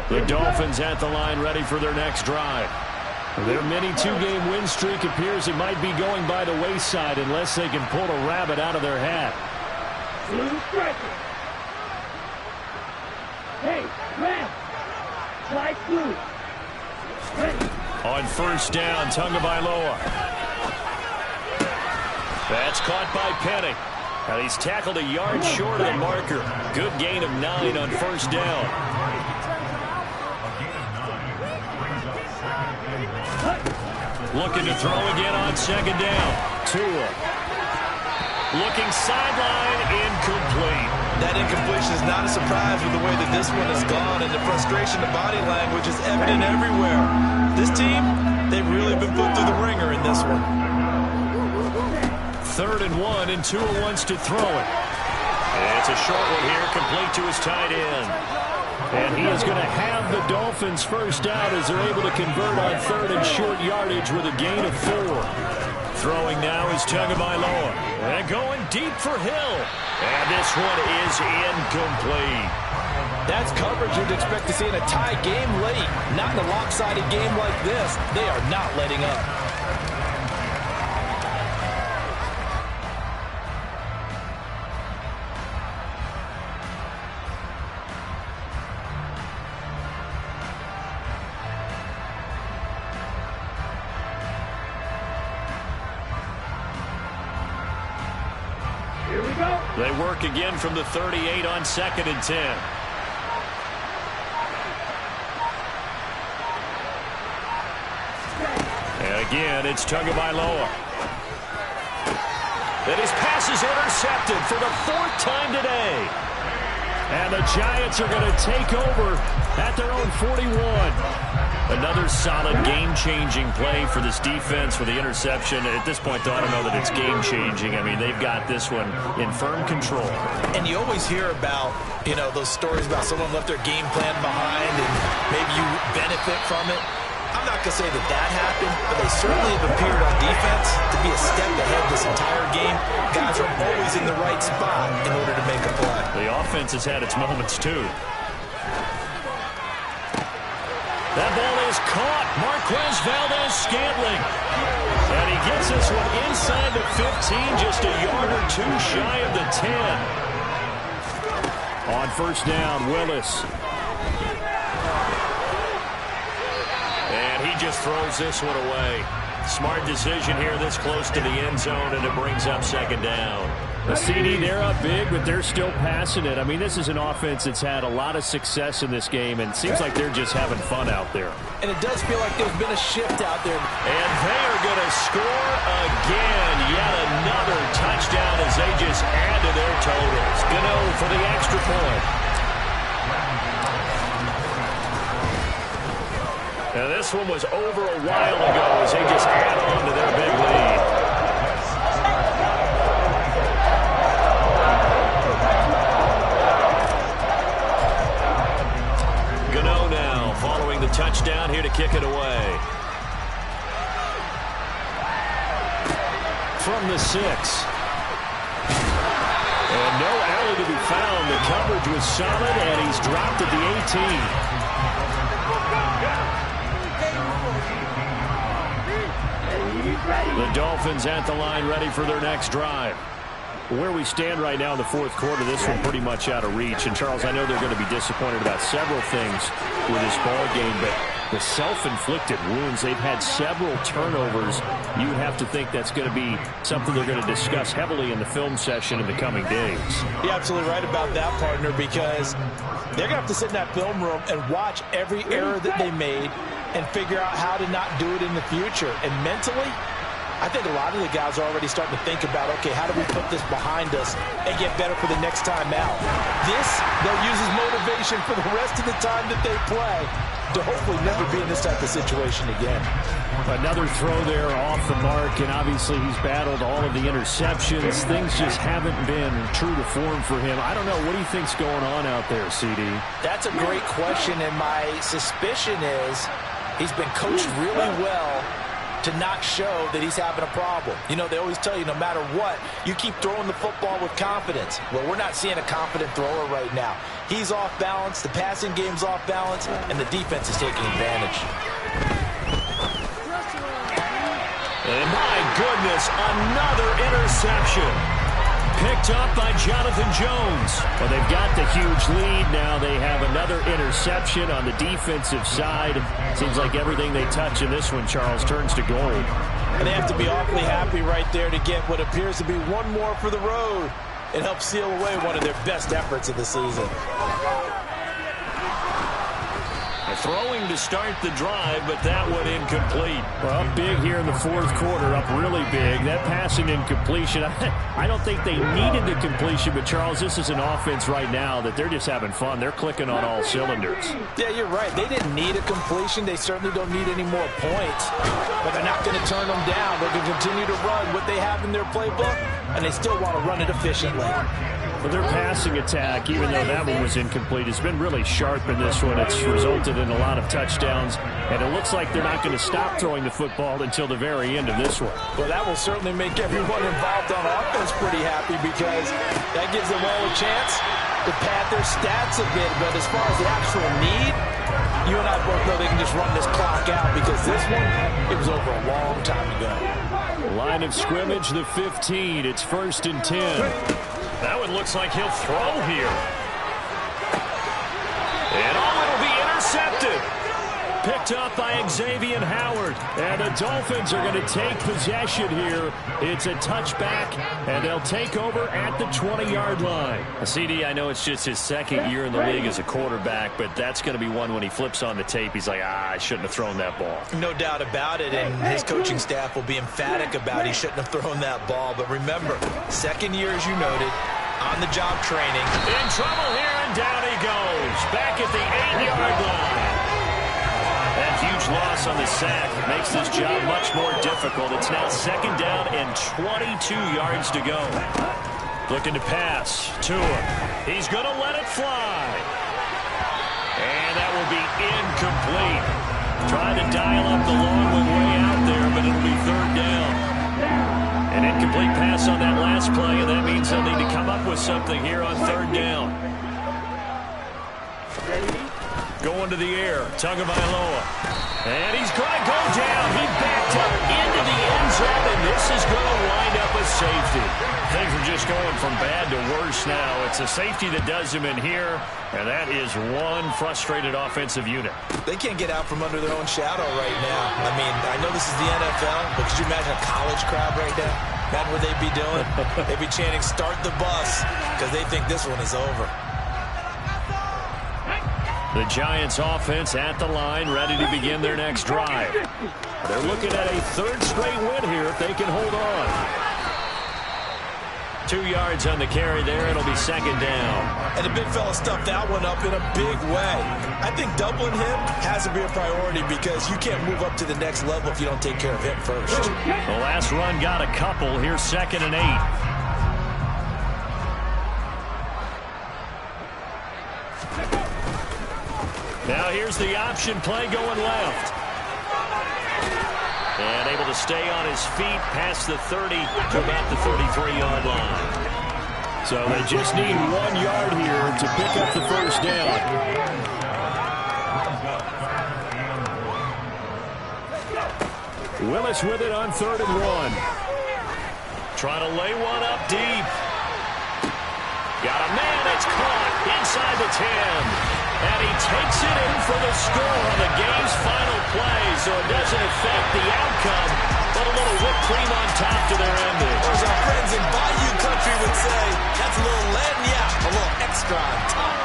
The Dolphins at the line, ready for their next drive. Their mini 2-game win streak appears it might be going by the wayside unless they can pull a rabbit out of their hat. Hey, red. Slide blue. On first down, Tagovailoa. That's caught by Penny. And he's tackled a yard short of the marker. Good gain of 9 on first down. Looking to throw again on second down. Tua. Looking sideline, incomplete. That incompletion is not a surprise with the way that this one has gone, and the frustration of body language is evident everywhere. This team, they've really been put through the ringer in this one. 3rd and 1, and Tua wants to throw it. And it's a short one here, complete to his tight end. And he is going to have the Dolphins first out as they're able to convert on 3rd and short yardage with a gain of 4. Throwing now is Tagovailoa. And going deep for Hill. And this one is incomplete. That's coverage you'd expect to see in a tie game late. Not in a lopsided game like this. They are not letting up. They work again from the 38 on 2nd and 10. And again, it's Tagovailoa. And his pass is intercepted for the 4th time today. And the Giants are going to take over at their own 41. A Another solid game-changing play for this defense with the interception. At this point, though, I don't know that it's game-changing. I mean, they've got this one in firm control. And you always hear about, you know, those stories about someone left their game plan behind and maybe you benefit from it. I'm not going to say that that happened, but they certainly have appeared on defense to be a step ahead this entire game. Guys are always in the right spot in order to make a play. The offense has had its moments, too. That ball is caught. Marquez Valdez-Scantling. And he gets this one inside the 15, just a yard or two shy of the 10. On first down, Willis. And he just throws this one away. Smart decision here this close to the end zone, and it brings up second down. The CD, they're up big, but they're still passing it. I mean, this is an offense that's had a lot of success in this game, and it seems like they're just having fun out there. And it does feel like there's been a shift out there. And they are going to score again. Yet another touchdown as they just add to their totals. Gano for the extra point. Now, this one was over a while ago as they just add on to their big lead. Gano now following the touchdown here to kick it away. From the 6. And no alley to be found. The coverage was solid, and he's dropped at the 18. The Dolphins at the line, ready for their next drive. Where we stand right now in the fourth quarter, this one pretty much out of reach. And, Charles, I know they're going to be disappointed about several things with this ball game, but the self-inflicted wounds, they've had several turnovers. You have to think that's going to be something they're going to discuss heavily in the film session in the coming days. You're absolutely right about that, partner, because they're going to have to sit in that film room and watch every error that they made and figure out how to not do it in the future. And mentally, I think a lot of the guys are already starting to think about, okay, how do we put this behind us and get better for the next time out? This, they'll use as motivation for the rest of the time that they play to hopefully never be in this type of situation again. Another throw there off the mark, and obviously he's battled all of the interceptions. Things just haven't been true to form for him. I don't know. What do you think's going on out there, CD? That's a great question, and my suspicion is he's been coached really well to not show that he's having a problem. You know, they always tell you no matter what, you keep throwing the football with confidence. Well, we're not seeing a confident thrower right now. He's off balance, the passing game's off balance, and the defense is taking advantage. And my goodness, another interception. Picked up by Jonathan Jones. Well, they've got the huge lead now. They have another interception on the defensive side. Seems like everything they touch in this one, Charles, turns to gold. And they have to be awfully happy right there to get what appears to be one more for the road and help seal away one of their best efforts of the season. Throwing to start the drive, but that one incomplete. Well, big here in the fourth quarter, up really big. That passing incompletion, I don't think they needed the completion, but Charles, this is an offense right now that they're just having fun. They're clicking on all cylinders. Yeah, you're right. They didn't need a completion. They certainly don't need any more points, but they're not going to turn them down. They're going to continue to run what they have in their playbook, and they still want to run it efficiently. Well, their passing attack, even though that one was incomplete, has been really sharp in this one. It's resulted in a lot of touchdowns, and it looks like they're not going to stop throwing the football until the very end of this one. Well, that will certainly make everyone involved on offense pretty happy because that gives them all a chance to pad their stats a bit. But as far as the actual need, you and I both know they can just run this clock out because this one, it was over a long time ago. Line of scrimmage, the 15. It's 1st and 10. That one looks like he'll throw here. And it'll be intercepted. Picked up by Xavier Howard. And the Dolphins are going to take possession here. It's a touchback, and they'll take over at the 20-yard line. CD, I know it's just his second year in the league as a quarterback, but that's going to be one when he flips on the tape. He's like, I shouldn't have thrown that ball. No doubt about it, and his coaching staff will be emphatic about he shouldn't have thrown that ball. But remember, second year, as you noted, on-the-job training. In trouble here, and down he goes. Back at the 8-yard line. That huge loss on the sack makes this job much more difficult. It's now 2nd down and 22 yards to go. Looking to pass. Tua. He's going to let it fly. And that will be incomplete. Trying to dial up the long one way out there, but it'll be 3rd down. An incomplete pass on that last play, and that means they'll need to come up with something here on 3rd down. Going to the air, Tagovailoa. And he's going to go down. He backed up into the end zone, and this is going to wind up a safety. Things are just going from bad to worse now. It's a safety that does him in here, and that is one frustrated offensive unit. They can't get out from under their own shadow right now. I mean, I know this is the NFL, but could you imagine a college crowd right now? Imagine what they'd be doing. They'd be chanting, "Start the bus," because they think this one is over. The Giants offense at the line, ready to begin their next drive. They're looking at a 3rd straight win here if they can hold on. 2 yards on the carry there. It'll be 2nd down. And the big fella stuffed that one up in a big way. I think doubling him has to be a priority because you can't move up to the next level if you don't take care of him first. The last run got a couple. Here's 2nd and 8. Now here's the option play going left. And able to stay on his feet past the 30 to about the 33-yard line. So they just need 1 yard here to pick up the 1st down. Willis with it on 3rd and 1. Trying to lay one up deep. Got a man, it's caught inside the 10. And he takes it in for the score on the game's final play, so it doesn't affect the outcome, but a little whipped cream on top to their ending. Or as our friends in Bayou Country would say, that's a little lagniappe, a little extra on top.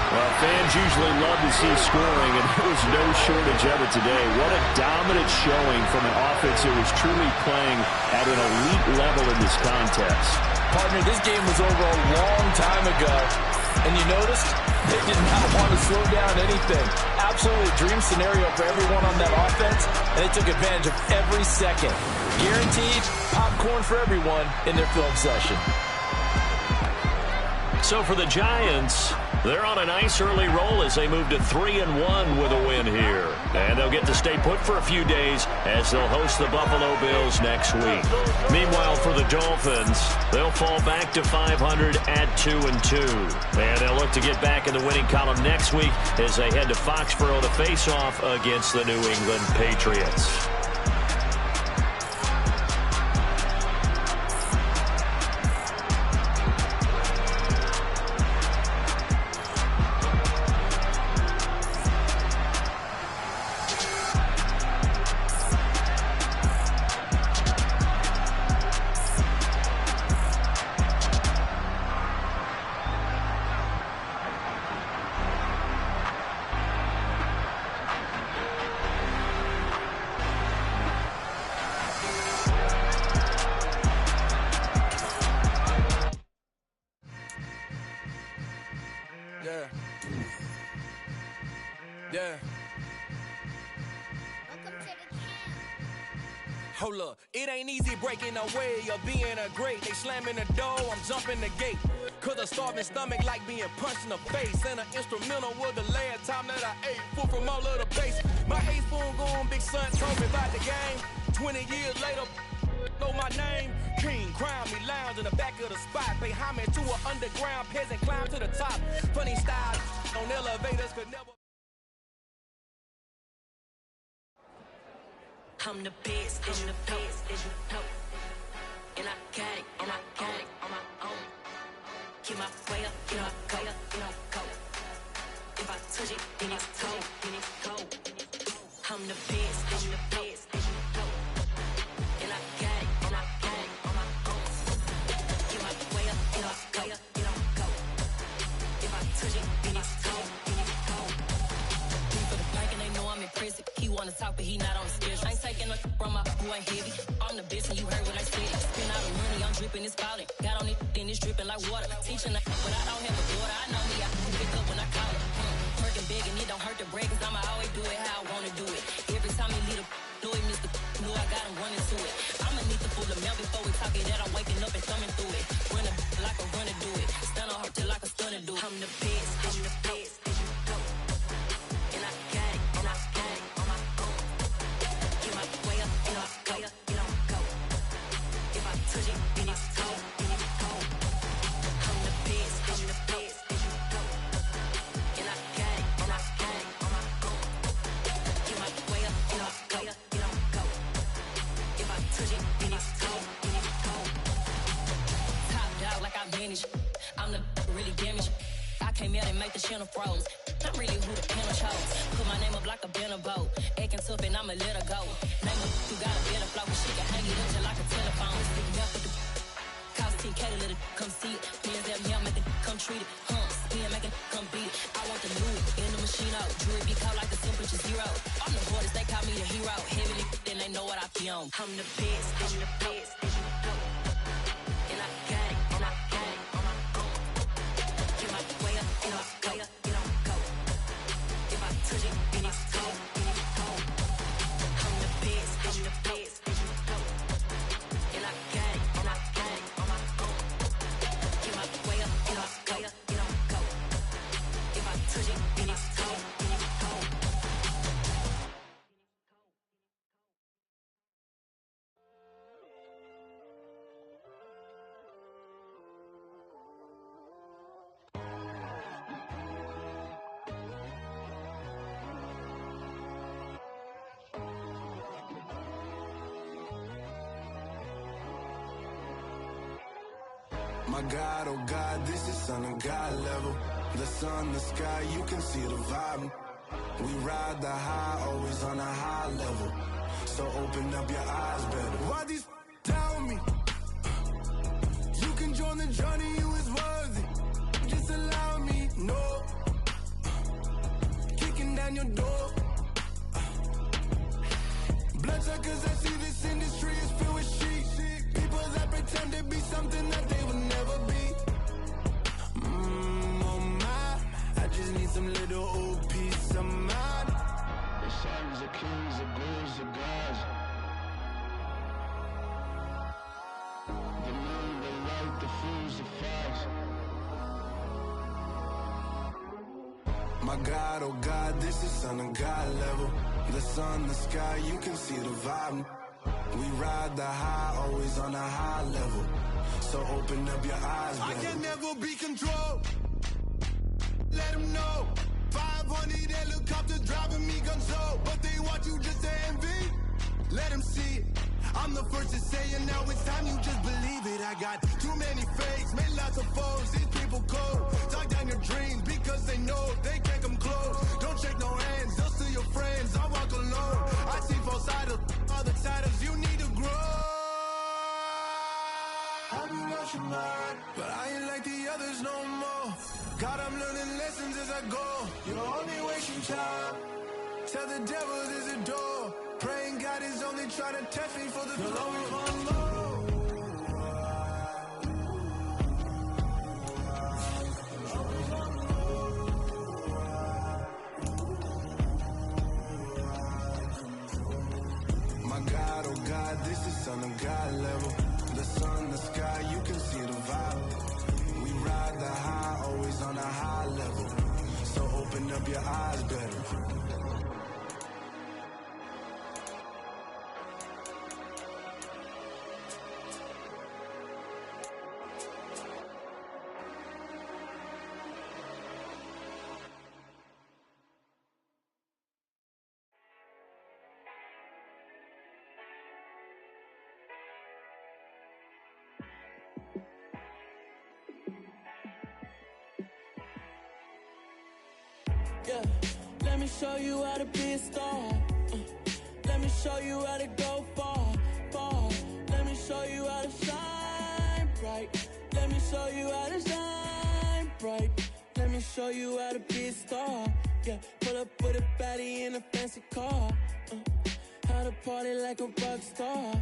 Well, fans usually love to see scoring, and there was no shortage of it today. What a dominant showing from an offense that was truly playing at an elite level in this contest. Partner, this game was over a long time ago, and you noticed they did not want to slow down anything. Absolutely a dream scenario for everyone on that offense, and they took advantage of every second. Guaranteed popcorn for everyone in their film session. So for the Giants, they're on a nice early roll as they move to 3-1 with a win here. And they'll get to stay put for a few days as they'll host the Buffalo Bills next week. Meanwhile, for the Dolphins, they'll fall back to 500 at 2-2. And they'll look to get back in the winning column next week as they head to Foxborough to face off against the New England Patriots. Yeah. Hold up, it ain't easy breaking away or being a great. They slamming the door, I'm jumping the gate. Cause a starving stomach like being punched in the face. And an instrumental was the last time that I ate food from all of the base. My ace spoon going, big son told me about the game. 20 years later, know my name. King, crown me, lounge in the back of the spot. Pay homage to an underground peasant, climb to the top. Funny style on elevators could never. I'm the best, I'm the best, as you know. And I got it on my own. Keep my way up, you know I go. If I touch it, then it's cold, I'm the best, as you know. And I got it on my own. Keep my way up, you know I go. If I touch it, then it's cold. For the bank and they know I'm impressive. He wanna talk, but he not on the schedule. I ain't taking no from my boy heavy. I'm the best and you heard what I said. Spend all the money, I'm dripping, it's falling. Got on it, then it's dripping like water. Teaching the but I don't have a daughter. I know me, I can pick up when I call her. Working big and it don't hurt to break, cause I'ma always do it how I wanna do it. Came out and make the channel froze. I'm really who the panel chose. Put my name up like a banner boat. Acting tough and I'ma let her go. Name her, you got a better flow. She can hang it up just like a telephone. Stick me up with the cost 10K to let it come see it. Hands down here, make it come treat it. Spin, make it come beat it. I want the new in the machine out. Jewelry be called like the temperature zero. I'm the hardest, they call me the hero. Heavy, then they know what I be on. I'm the best, I'm the best, and you know. And I got it, and I got it on my own. Get my way up, and I go, and I go. If I touch it, then it's cold, then it's cold. I'm the best, I'm the best, and you know. And I got it, and I got it on my own. Get my way up, and I go, and I go. If I touch it, then it's cold, then it's cold. My God, oh God, this is son of God level. The sun, the sky, you can see the vibe. We ride the high, always on a high level. So open up your eyes better. Why these tell me? You can join the journey, you is worthy. Just allow me, no. Kicking down your door. Bloodsuckers, I see this industry is filled with sheep. People that pretend to be something that they will never be. Oh my, I just need some little old peace of mind. The sons are kings, the ghouls are gods. The moon, the light, the fools, the facts. My God, oh God, this is son of God level. The sun, the sky, you can see the vibe. We ride the high, always on a high level. So open up your eyes, baby. I can never be controlled. Let them know. 500 helicopters driving me gonzo. But they want you just to envy. Let them see it. I'm the first to say it, now it's time you just believe it. I got too many fakes, made lots of foes. These people cold. Talk down your dreams because they know they can't come close. Don't shake no hands, they'll steal your friends. I walk alone. I see false idols, other titles, you need to grow. I've been lost your mind, but I ain't like the others no more. God, I'm learning lessons as I go. You're only wasting time. Tell the devil there's a door. Praying God is only trying to test me for the glory. My God, oh God, this is son of God level. The sun, the sky, you can see the vibe. We ride the high, always on a high level. So open up your eyes better. Yeah, let me show you how to be a star. Let me show you how to go far, far. Let me show you how to shine bright. Let me show you how to shine bright. Let me show you how to be a star. Yeah, pull up with a baddie in a fancy car. How to party like a rock star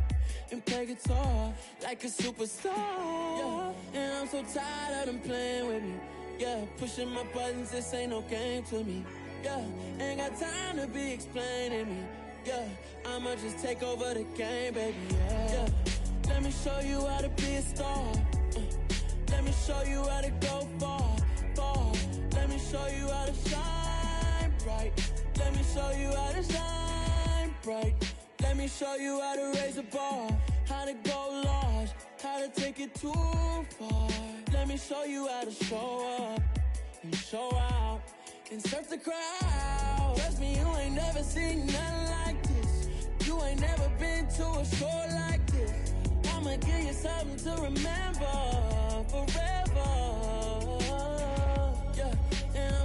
and play guitar like a superstar. Yeah, and I'm so tired of them playing with me. Yeah, pushing my buttons, this ain't no game to me. Yeah, ain't got time to be explaining me. Yeah, I'ma just take over the game, baby. Yeah, let me show you how to be a star. Let me show you how to go far, far. Let me show you how to shine bright. Let me show you how to shine bright. Let me show you how to raise a bar, how to go large, how to take it too far. Let me show you how to show up and show out and surf the crowd. Trust me, you ain't never seen nothing like this. You ain't never been to a show like this. I'ma give you something to remember forever. Yeah,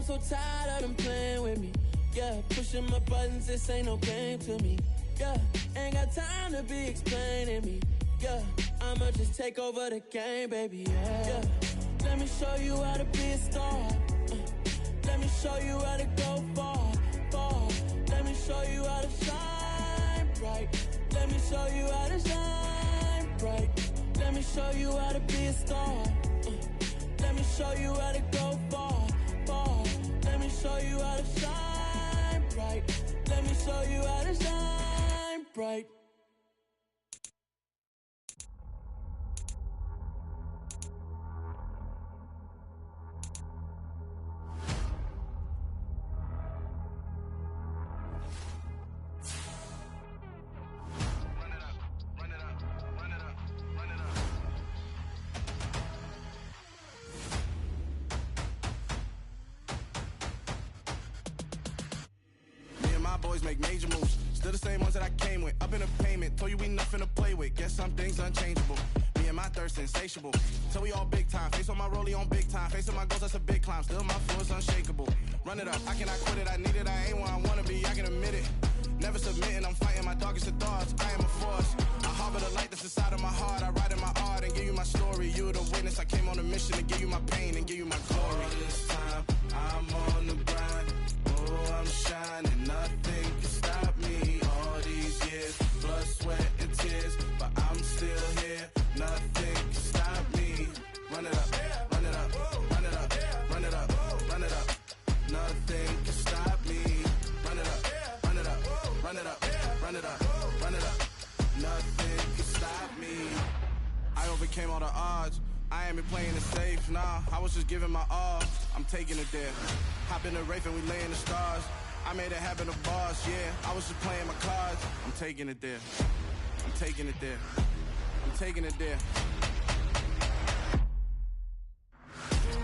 I'm so tired of them playing with me. Yeah, pushing my buttons, this ain't no game to me. Yeah, ain't got time to be explaining me. Yeah, I'ma just take over the game, baby. Yeah. Let me show you how to be a star. Let me show you how to go far, far. Let me show you how to shine bright. Let me show you how to shine bright. Let me show you how to be a star. Let me show you how to go far, far. Let me show you how to shine bright. Let me show you how to shine bright. Boys make major moves, still the same ones that I came with. Up in a payment, told you we nothing to play with. Guess some things unchangeable. Me and my thirst insatiable. Till we all big time. Face on my rollie on big time. Facing my goals, that's a big climb. Still my flow is unshakable. Run it up, I cannot quit it. I need it, I ain't where I wanna be. I can admit it. Never submitting, I'm fighting my darkest of thoughts. I am a force. I harbor the light that's inside of my heart. I write in my art and give you my story. You are the witness. I came on a mission to give you my pain and give you my glory. All this time, I'm on the grind. Oh, I'm shining. Nothing can stop me. All these years, blood, sweat, and tears. But I'm still here. Nothing can stop me. Run it up, run it up, run it up, run it up, run it up. Nothing can stop me. Run it up, run it up, run it up, run it up, run it up. Nothing can stop me. I overcame all the odds. I ain't been playing it safe, nah. I was just giving my all. I'm taking it there. Hop in the Wraith and we lay in the stars. I made it happen to boss, yeah. I was just playing my cards. I'm taking it there. I'm taking it there. I'm taking it there.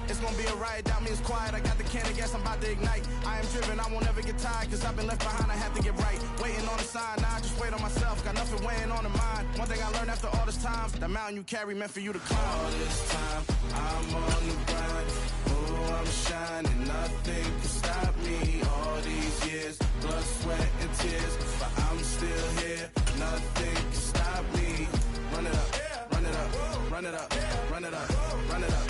It's gonna be a riot, doubt me it's quiet. I got the can of gas, I'm about to ignite. I am driven, I won't ever get tired. Cause I've been left behind, I have to get right. Waiting on the sign, now I just wait on myself. Got nothing weighing on the mind. One thing I learned after all this time, the mountain you carry meant for you to climb. All this time, I'm on the grind. Oh, I'm shining, nothing can stop me. All these years, blood, sweat, and tears. But I'm still here, nothing can stop me. Run it up, run it up, run it up, run it up, run it up.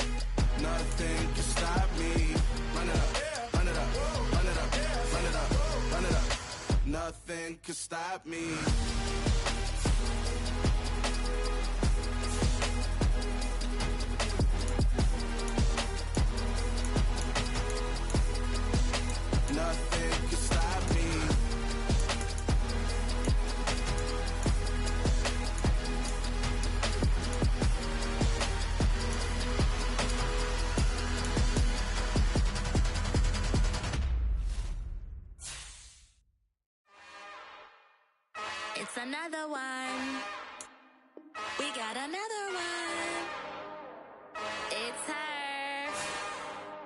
Nothing can stop me. Run it up, run it up, run it up, run it up, run it up. Nothing can stop me. Nothing can stop me. It's another one. We got another one. It's her.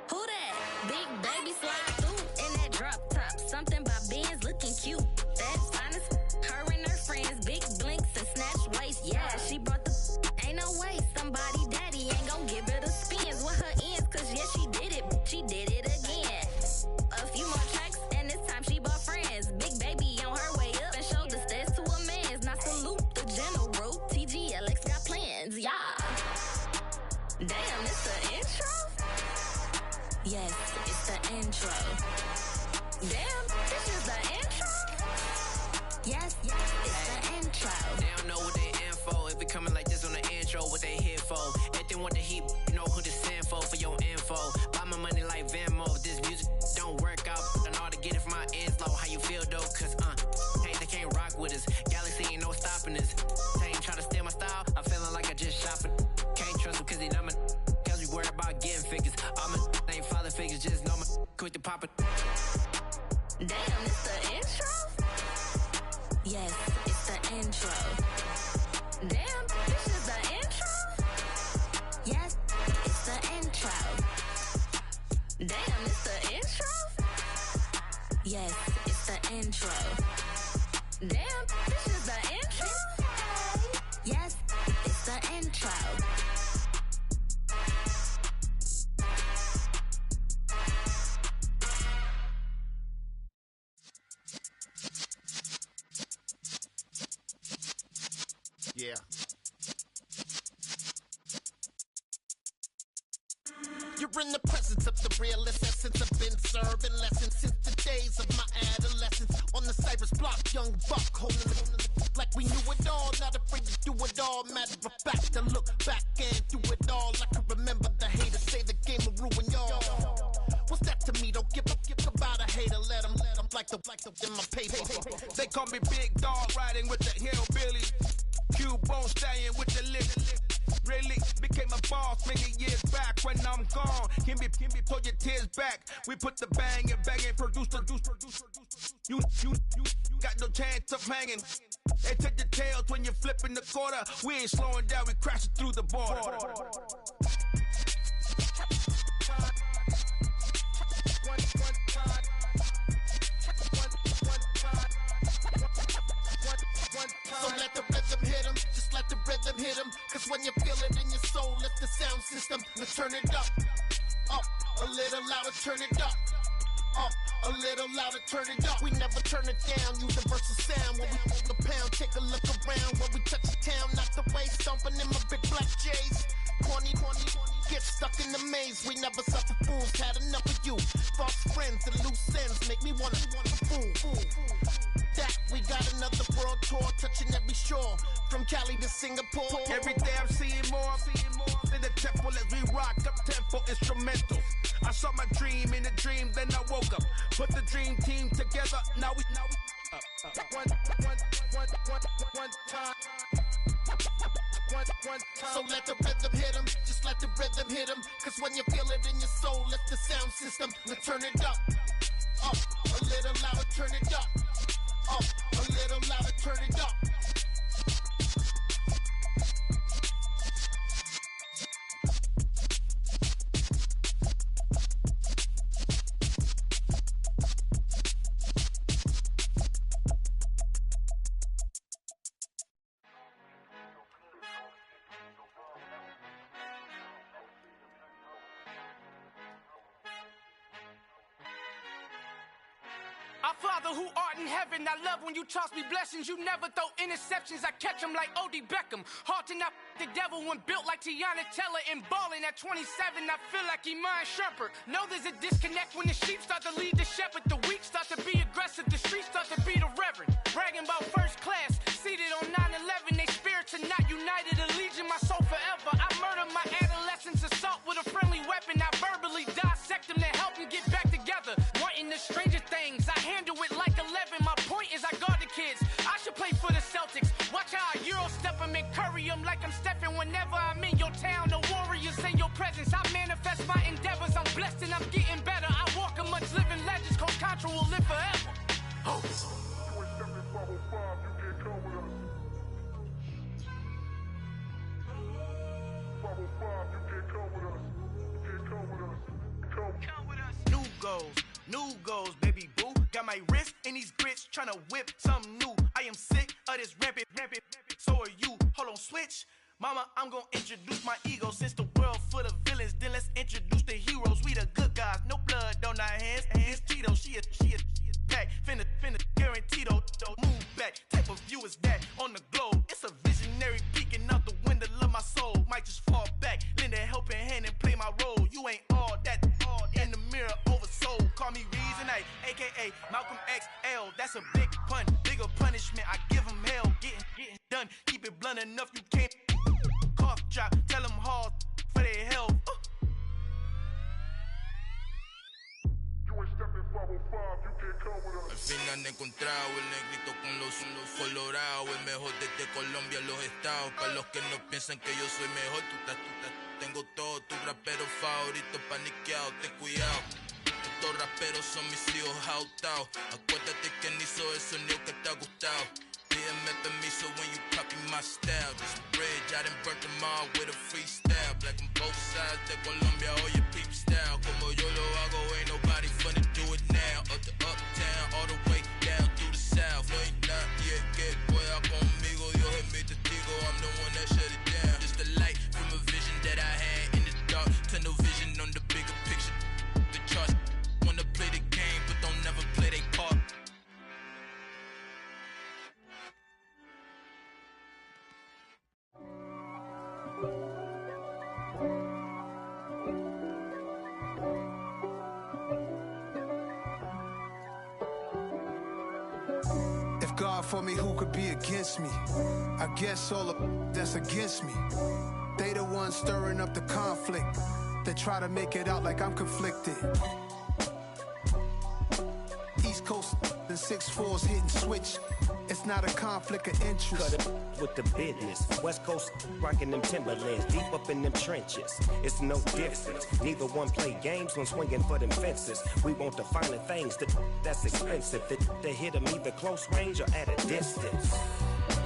Who that? Big baby slide through in that drop top. Something about Benz looking cute. That's honest. Her and her friends, big blinks and snatch waist. Yeah, she brought the. Ain't no way somebody daddy ain't gon' give her the spins with her ends. Cause yeah, she did it. She did it again. A few more tracks and this time she bought friends. Big baby on her way up and showed the stairs to a man's. Now salute the general. TGLX got plans, yeah. Damn, it's the intro? Yes, it's the intro. Damn, this is the intro? Yes, it's the intro. They don't know what they in for. If it coming like this on the intro, what they here for? If they want the heat, you know who to send for your info. Buy my money like Venmo. This music don't work out. I know how to get it from my ends low. How you feel though? Cause hey, they can't rock with us. Galaxy ain't no stopping us. They ain't try to steal my style. I'm feeling like I just shopping. Can't trust them cause they know my. Cause we worried about getting figures. All my ain't father figures. Just know my quick to pop it. Damn, it's the intro? Yes, it's the intro. Damn, this is the intro? Yes, it's the intro. Damn, it's the intro? Yes, it's the intro. Damn, this is the intro? Yes, it's the intro. Yeah. You're in the presence of the realest essence. I've been serving lessons since the days of my adolescence. On the Cypress block, young buck holding it like we knew it all. Not afraid to do it all. Matter of fact, to look back and do it all. I can remember the haters say the game will ruin y'all. What's that to me? Don't give about a hater. Let them like the in my paper. They call me Big Dog, riding with the hillbilly. Cubone stallion with the lip. Really became a boss many years back. When I'm gone, can be pull your tears back. We put the bang and produce. You got no chance of hanging. They take the tails when you're flipping the quarter. We ain't slowing down, we crashing through the border. So let the rhythm hit him, just let the rhythm hit him. Cause when you feel it in your soul, lift the sound system. Let's turn it up, a little louder, turn it up, a little louder, turn it up. We never turn it down, universal sound. When we hold the pound, take a look around. When we touch the town, not the way, stomping in my big black J's. Corny, get stuck in the maze. We never suffer fools, had enough of you. False friends and loose ends make me wanna fool. That we got another world tour, touching every shore, from Cali to Singapore. Every day I'm seeing more in the temple as we rock up tempo instrumentals. I saw my dream in a dream, then I woke up. Put the dream team together, now we one time. So let the rhythm hit him, just let the rhythm hit him. Cause when you feel it in your soul, lift the sound system. Let's turn it up, a little louder, turn it up, a little louder, turn it up. Our Father who art in heaven, I love when you toss me blessings. You never throw interceptions, I catch them like O.D. Beckham. Hard to not the devil when built like Tiana Teller and balling at 27. I feel like Iman Shumpert. Know there's a disconnect when the sheep start to lead the shepherd. The weak start to be aggressive, the streets start to be the reverend. Bragging about first class, seated on 9/11. They spirits are not united, a legion, my soul forever. I murder my adolescence, assault with a friendly weapon. I verbally dissect them to help them get back together. Wanting the stranger things, I handle it like 11. My point is I guard the kids. I should play for the Celtics. Watch how I Euro step them and curry them like I'm stepping. Whenever I'm in your town, the Warriors in your presence. I manifest my endeavors. I'm blessed and I'm getting better. I walk amongst living legends. Coach Contra will live forever. Oh. New goals, baby boo. Got my wrist in these grits, tryna whip something new. I am sick of this rampant. So are you. Hold on, switch. Mama, I'm gonna introduce my ego. Since the world full of villains, then let's introduce the heroes. We the good guys, no blood on our hands. Hands Tito, she is back. Finna, guaranteed, move back. Type of view is that on the globe? It's a visionary peeking out the window of my soul. Might just fall back, lend a helping hand and play my role. You ain't all that in the mirror oversold. Call me Reason A, aka Malcolm XL. That's a big pun, bigger punishment. I give him hell, getting done. Keep it blunt enough, you can't cough drop. Tell them hard for their health. Al fin han encontrado el negrito con los colorados, el mejor desde Colombia, los estados. Para los que no piensan que yo soy mejor, tengo todo, tu rapero favorito paniqueado, ten cuidado. Estos raperos son mis hijos jautados. Acuérdate que ni hizo el sonido que te ha gustado. Pídeme permiso when you copy my style. This bridge, I done burnt them all with a freestyle. Black on both sides de Colombia, oye peep style. Como yo lo hago, ain't nobody finna do it now. Up to uptown, all the way down through the south. No hay nadie que pueda conmigo, Dios es mi testigo. I'm the one that shut it down. Just the light from a vision that I had in the dark. Tunnel vision on the bigger picture. The charts wanna play the game, but don't never play their part. God for me, who could be against me? I guess all of that's against me. They the ones stirring up the conflict. They try to make it out like I'm conflicted. East Coast and 6'4's hitting switch. It's not a conflict of interest. Cut it with the business. West Coast rocking them Timberlands, deep up in them trenches. It's no difference. Neither one play games when swinging for them fences. We want the finer things that's expensive. They hit them either close range or at a distance.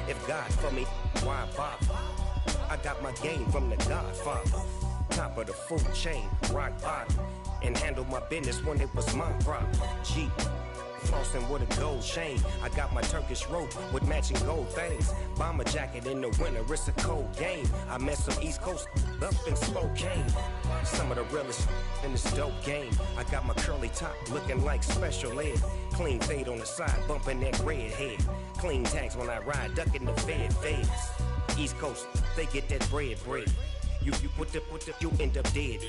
If God for me, why bother? I got my game from the Godfather. Top of the food chain, rock bottom. And handle my business when it was my problem. G. Flossing with a gold chain. I got my Turkish rope with matching gold things. Bomber jacket in the winter, it's a cold game. I met some East Coast up in Spokane. Some of the realest in this dope game. I got my curly top looking like special ed. Clean fade on the side, bumping that red head. Clean tags when I ride, ducking the feds. East Coast, they get that bread. You put the, you end up dead.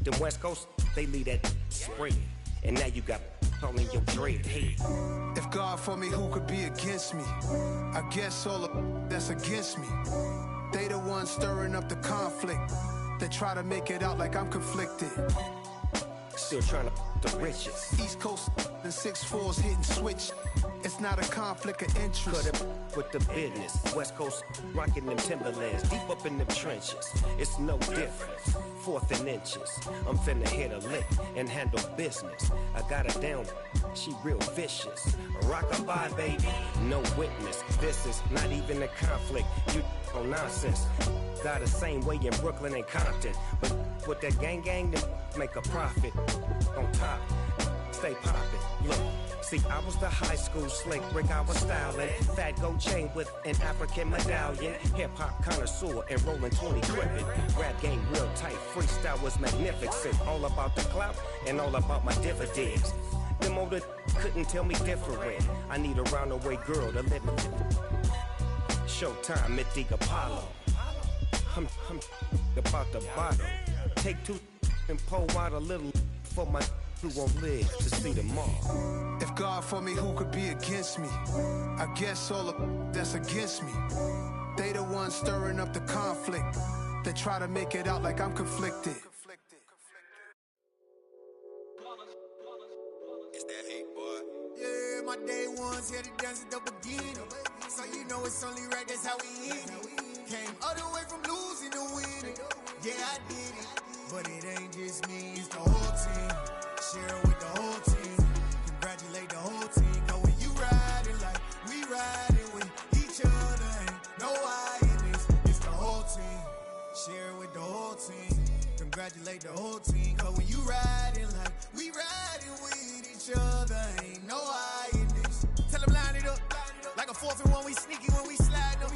Them West Coast, they leave that spread. And now you got all in your dread head. If God for me, who could be against me? I guess all of that's against me. They the ones stirring up the conflict. They try to make it out like I'm conflicted. Still trying to the riches. East Coast and 6'4's hitting switch. It's not a conflict of interest. Cut it with the business. West Coast rocking them Timberlands, deep up in them trenches. It's no difference. 4th and inches. I'm finna hit a lick and handle business. I got her down, she real vicious. Rockabye, baby, no witness. This is not even a conflict. You on nonsense. Got the same way in Brooklyn and Compton. But with that gang, then make a profit. On top, stay poppin'. Look. See, I was the high school slick brick, I was styling. Fat gold chain with an African medallion. Hip-hop connoisseur and rolling 20 gripping. Rap game real tight, freestyle was magnificent. All about the clout and all about my dividends. Them older couldn't tell me different. I need a roundaway girl to live in. Showtime at the Apollo. I'm about the bottle. Take 2 and pour out a little for my who won't live to see them all. If God for me, who could be against me? I guess all of that's against me. They the ones stirring up the conflict. They try to make it out like I'm conflicted. It's that hate, boy. Yeah, my day ones here to dance at the beginning. So you know it's only right, that's how we end it. Came all the way from losing to winning. Yeah, I did it. But it ain't just me, it's the whole team. Share with the whole team. Congratulate the whole team. Cause when you riding like we riding with each other, ain't no I in this. It's the whole team. Share with the whole team. Congratulate the whole team. Cause when you riding like we riding with each other, ain't no I in this. Tell them line it up. Like a 4th and 1, we sneaky when we slide them.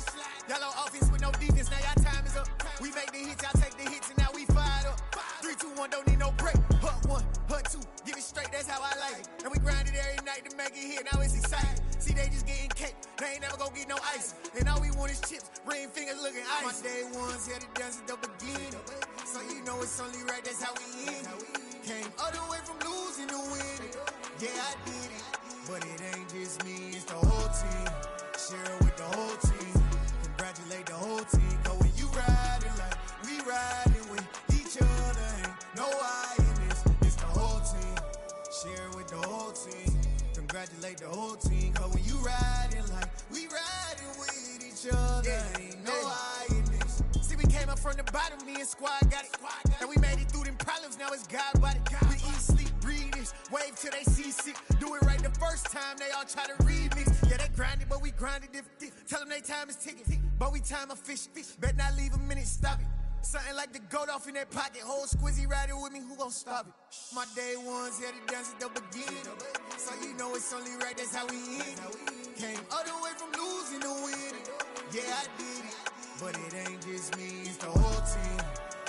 Y'all on offense with no defense, now y'all time is up. We make the hits, y'all take the hits, and now we fired up. 3, 2, 1, don't need no break. Hut 1, hut 2, give it straight, that's how I like it. And we grind it every night to make it hit, now it's exciting. See, they just getting cake, they ain't never gonna get no ice. And all we want is chips, ring fingers looking ice. My day ones here to dance at the beginning. So you know it's only right, that's how we end it. Came all the way from losing to winning. Yeah, I did it. But it ain't just me, it's the whole team. Share with the whole team. Congratulate the whole team. Cause when you riding like we riding with each other, ain't no I in this. It's the whole team. Share with the whole team. Congratulate the whole team. Cause when you riding like we riding with each other, ain't no I in this. See, we came up from the bottom, me and squad got it. And we made it through them problems, now it's God body. We eat, sleep, breathe this. Wave till they see sick. Do it right the first time, they all try to remix. Yeah, they grinded, but we grinded different. Tell them they time is ticking, but we time efficient. Bet not leave a minute, stop it. Something like the goat off in their pocket. Whole squizzy riding with me, who gon' stop it? My day ones here to dance at the beginning. So you know it's only right, that's how we end it. Came all the way from losing to winning. Yeah, I did it. But it ain't just me, it's the whole team.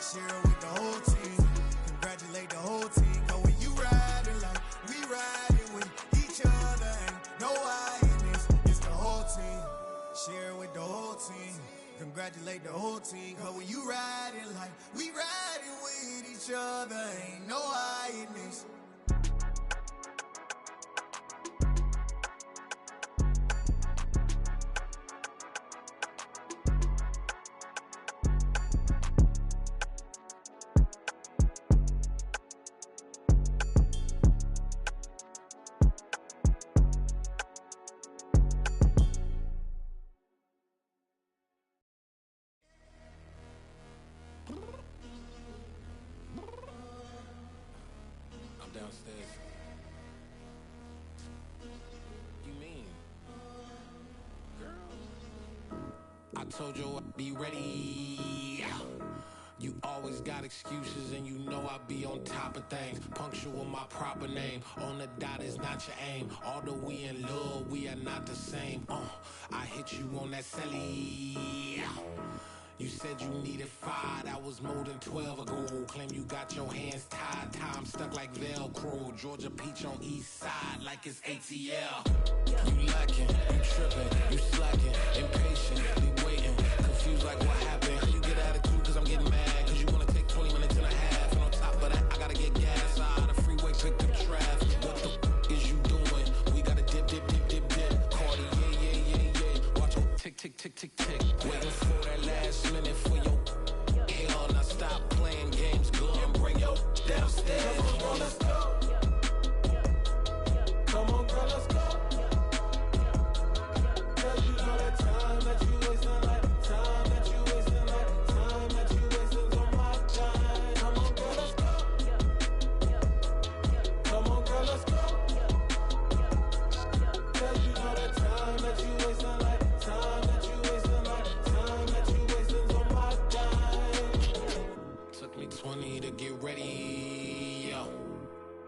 Share with the whole team. Congratulate the whole team. Cause when you riding like we riding with each other, ain't no I in this. It's the whole team. Share with the whole team. Congratulate the whole team. Cause when you riding like we riding with each other, ain't no I in this. downstairs. You mean? Girl, I told you I'd be ready. You always got excuses and you know I be on top of things. Punctual my proper name. On the dot is not your aim. Although we in love, we are not the same. I hit you on that celly. You said you needed 5, that was more than 12 ago. Claim you got your hands tied, time stuck like Velcro. Georgia Peach on east side like it's ATL. You lacking, you tripping, you slacking, impatient, be waiting, confused like what happened. How you get attitude cause I'm getting mad, cause you wanna take 20 minutes and a half. And on top of that, I gotta get gas out of the freeway, pick up traffic. What the is you doing? We gotta dip, Cardi, yeah. Watch your tick, waiting for that last minute for your hell. Now stop playing games, go and bring your downstairs. Come on, let's go. Come on, girl, let's go. Cause you know that time that you wasting, like time that you wasting, like time that you wasting on my time. Come on, girl, let's go. Come on, girl, let's go. Cause you know that time that you wasting, like time that you wasting, like time that you wasting on my time. Took me 20 to get ready, yo.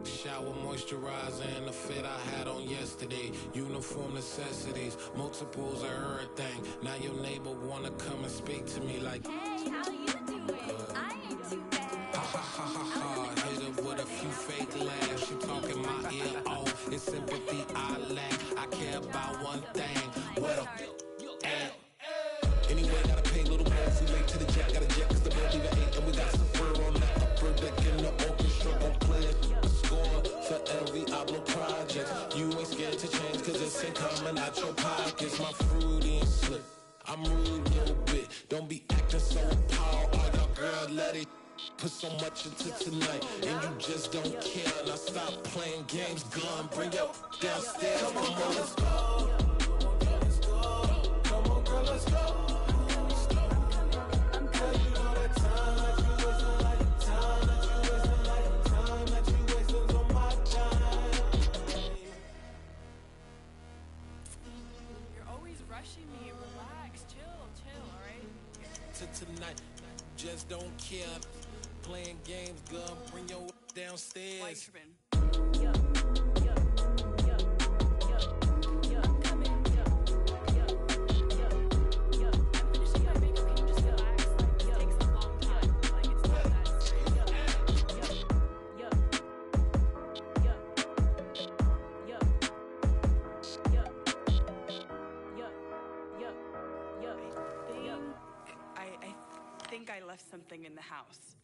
Shower, moisturizer, and the fit I had on yesterday. Uniform necessities, multiples of everything. Now your neighbor wanna come and speak to me like, hey, how you doing? I ain't too bad. Ha. Hit her with a few fake laughs. She talking my ear off. It's sympathy I lack. I care about one thing. What up? Anyway, gotta pay a little more if we late to the jet. Got a jet cause the boat even 8. And we got some fur on that upper deck in the orchestra. Gon' play a score for every Ablo project. You ain't scared to change cause it's ain't coming out your pockets. My fruity and slip. I'm rude a little bit. Don't be acting so appalled. Oh, your girl, let it put so much into tonight. And you just don't care. Now stop playing games. Gun, bring your downstairs. Come on, let's go. Come on, girl, let's go. Me, relax, chill, alright? Tonight, just don't care. Playing games, girl, bring your downstairs. I think I left something in the house.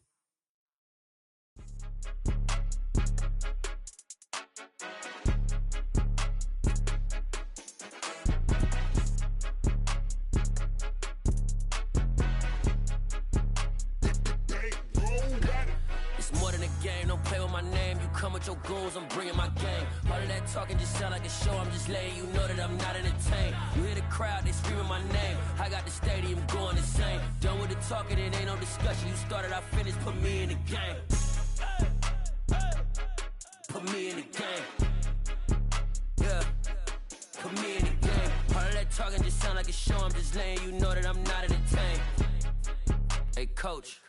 It's more than a game, don't play with my name. You come with your goons, I'm bringing my game. All of that talking just sound like a show, I'm just letting you know that I'm not entertained. You hear the crowd, they screaming my name. I got the stadium going insane. Done with the talking, it ain't no discussion. You started, I finished, put me in the game. Put me in the game. Yeah, put me in the game. All of that talking just sound like a show, I'm just letting you know that I'm not entertained. Hey coach,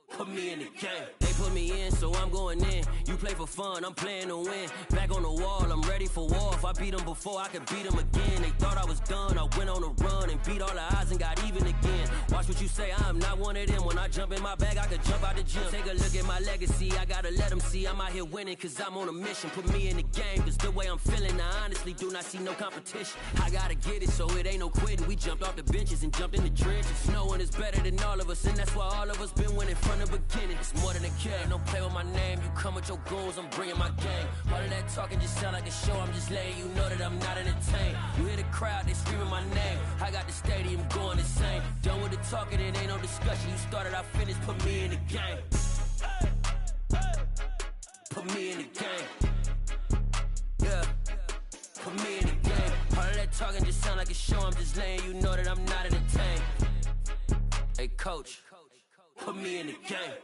put me in the game. They put me in, so I'm going in. You play for fun, I'm playing to win. Back on the wall, I'm ready for war. If I beat them before, I could beat them again. They thought I was done, I went on a run and beat all the odds and got even again. Watch what you say, I'm not one of them. When I jump in my bag, I could jump out the gym. Take a look at my legacy, I gotta let them see I'm out here winning, cause I'm on a mission. Put me in the game, cause the way I'm feeling, I honestly do not see no competition. I gotta get it, so it ain't no quitting. We jumped off the benches and jumped in the trenches. No one is better than all of us, and that's why all of us been winning from the beginning. It's more than a game, don't play with my name. You come with your goons, I'm bringing my game. All of that talking just sound like a show, I'm just letting you know that I'm not entertained. You hear the crowd, they screaming my name. I got the stadium going insane. Done with the talking, it ain't no discussion. You started, I finished, put me in the game. Put me in the game. Yeah, put me in the game. All of that talking just sound like a show, I'm just letting you know that I'm not entertained. Hey coach, put me in the game.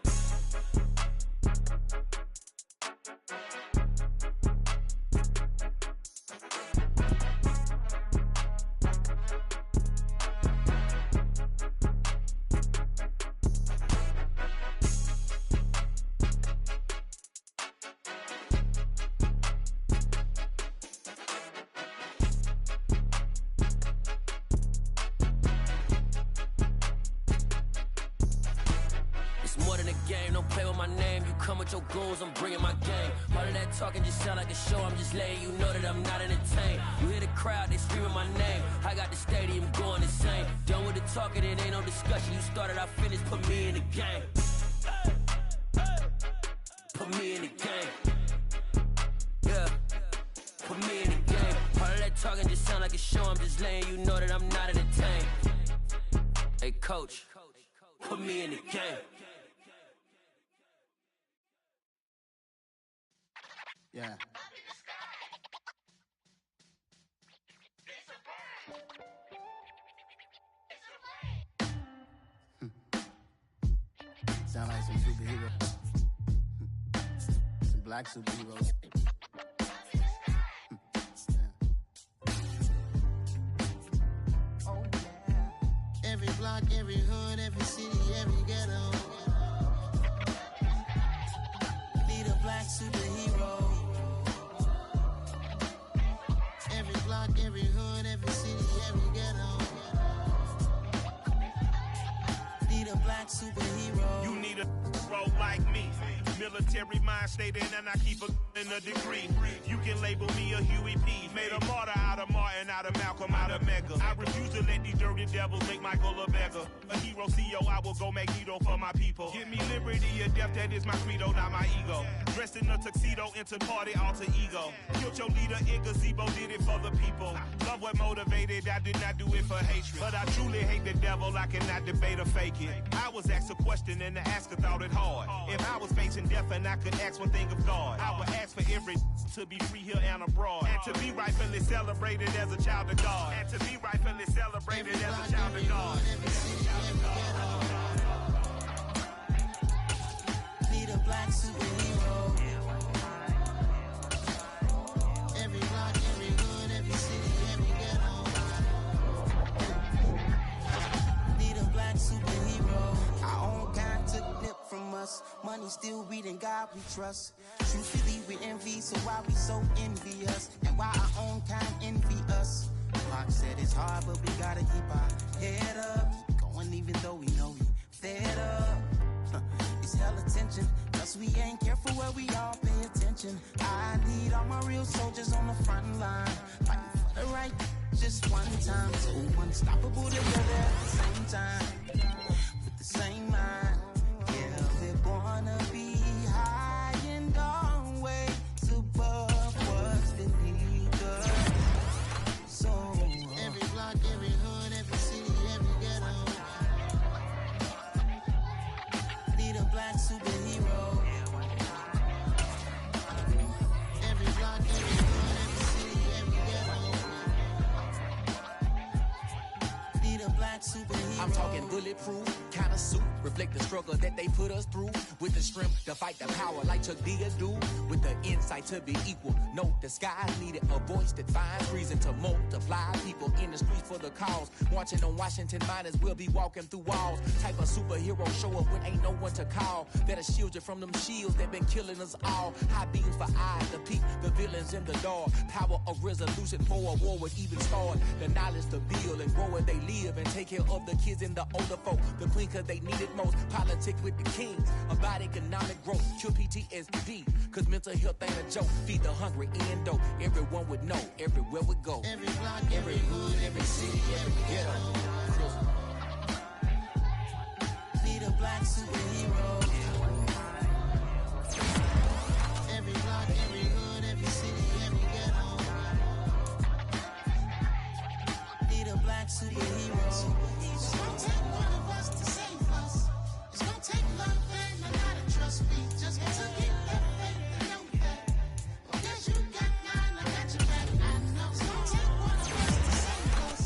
the game, don't play with my name. You come with your goons, I'm bringing my game. All of that talking just sound like a show, I'm just letting you know that I'm not entertained. You hear the crowd, they screaming my name. I got the stadium going insane. Done with the talking, it ain't no discussion. You started, I finished, put me in the game. Put me in the game. Yeah, put me in the game. All of that talking just sound like a show, I'm just letting you know that I'm not entertained. Hey coach, put me in the game. Yeah. Sound like some superheroes. Some black superheroes. Oh, yeah. Every block, every hood, every city, every ghetto. Need a black superhero. Every block, every hood, every city, every ghetto. Need a black superhero. You need a role like me. Military mind state and I keep in a degree. You can label me a Huey P. Made a martyr out of Martin, out of Malcolm, out of Mega. I refuse to let these dirty devils make Michael a beggar. A hero CEO, I will go Magneto for my people. Give me liberty or death, that is my credo, not my ego. Dressed in a tuxedo, into party, alter ego. Killed your leader in gazebo, did it for the people. Love what motivated, I did not do it for hatred. But I truly hate the devil, I cannot debate or fake it. I was asked a question and the asker thought it hard. If I was facing death and I could ask one thing of God, I would ask for every to be free here and abroad, and to be rightfully celebrated as a child of God, and to be rightfully celebrated as a child of God. Need a black superhero. Every block, every hood, every city, every ghetto. Need a black superhero. Our own kind took nip from us. Money still reading God we trust. Truthfully we envy, so why we so envious? And why our own kind envy us? Pac said it's hard, but we gotta keep our head up. Going even though we know we fed up. It's hella tension, plus we ain't careful where we all pay attention. I need all my real soldiers on the front line, fighting for the right just one time. So unstoppable together at the same time, with the same mind. Yeah, we're gonna be high and always above what's beneath us. So every block, every hood, every city, every ghetto. Need a black superhero. Every block, every hood, every city, every ghetto. Need a black superhero. I'm talking bulletproof kind of suit, reflect the struggle that they put us through, with the strength to fight the power like Chuck D do, with the insight to be equal. No disguise needed, a voice that finds reason to multiply people in the streets for the cause. Marching on Washington miners, we'll be walking through walls. Type of superhero show up when ain't no one to call. That'll shield you from them shields that been killing us all. High beams for eyes to peek the villains in the dark. Power of resolution for a war would even start. The knowledge to build and grow where they live and take care of the kids and the older folk. The queen cause they need it most. Politics with the kings about economic growth. Cure PTSD cause mental health ain't a joke. Feed the hungry and dope. Everyone would know everywhere we go. Every block, every hood, every city, every ghetto. Need a black superhero. Every block, every hood, every city, every ghetto. Need a black superhero. It's gonna take one of us to save us. It's gonna take love and a lot of trust. We just got to get that faith and know that. Well, guess you got mine, I got your back. I know. It's gonna take one of us to save us.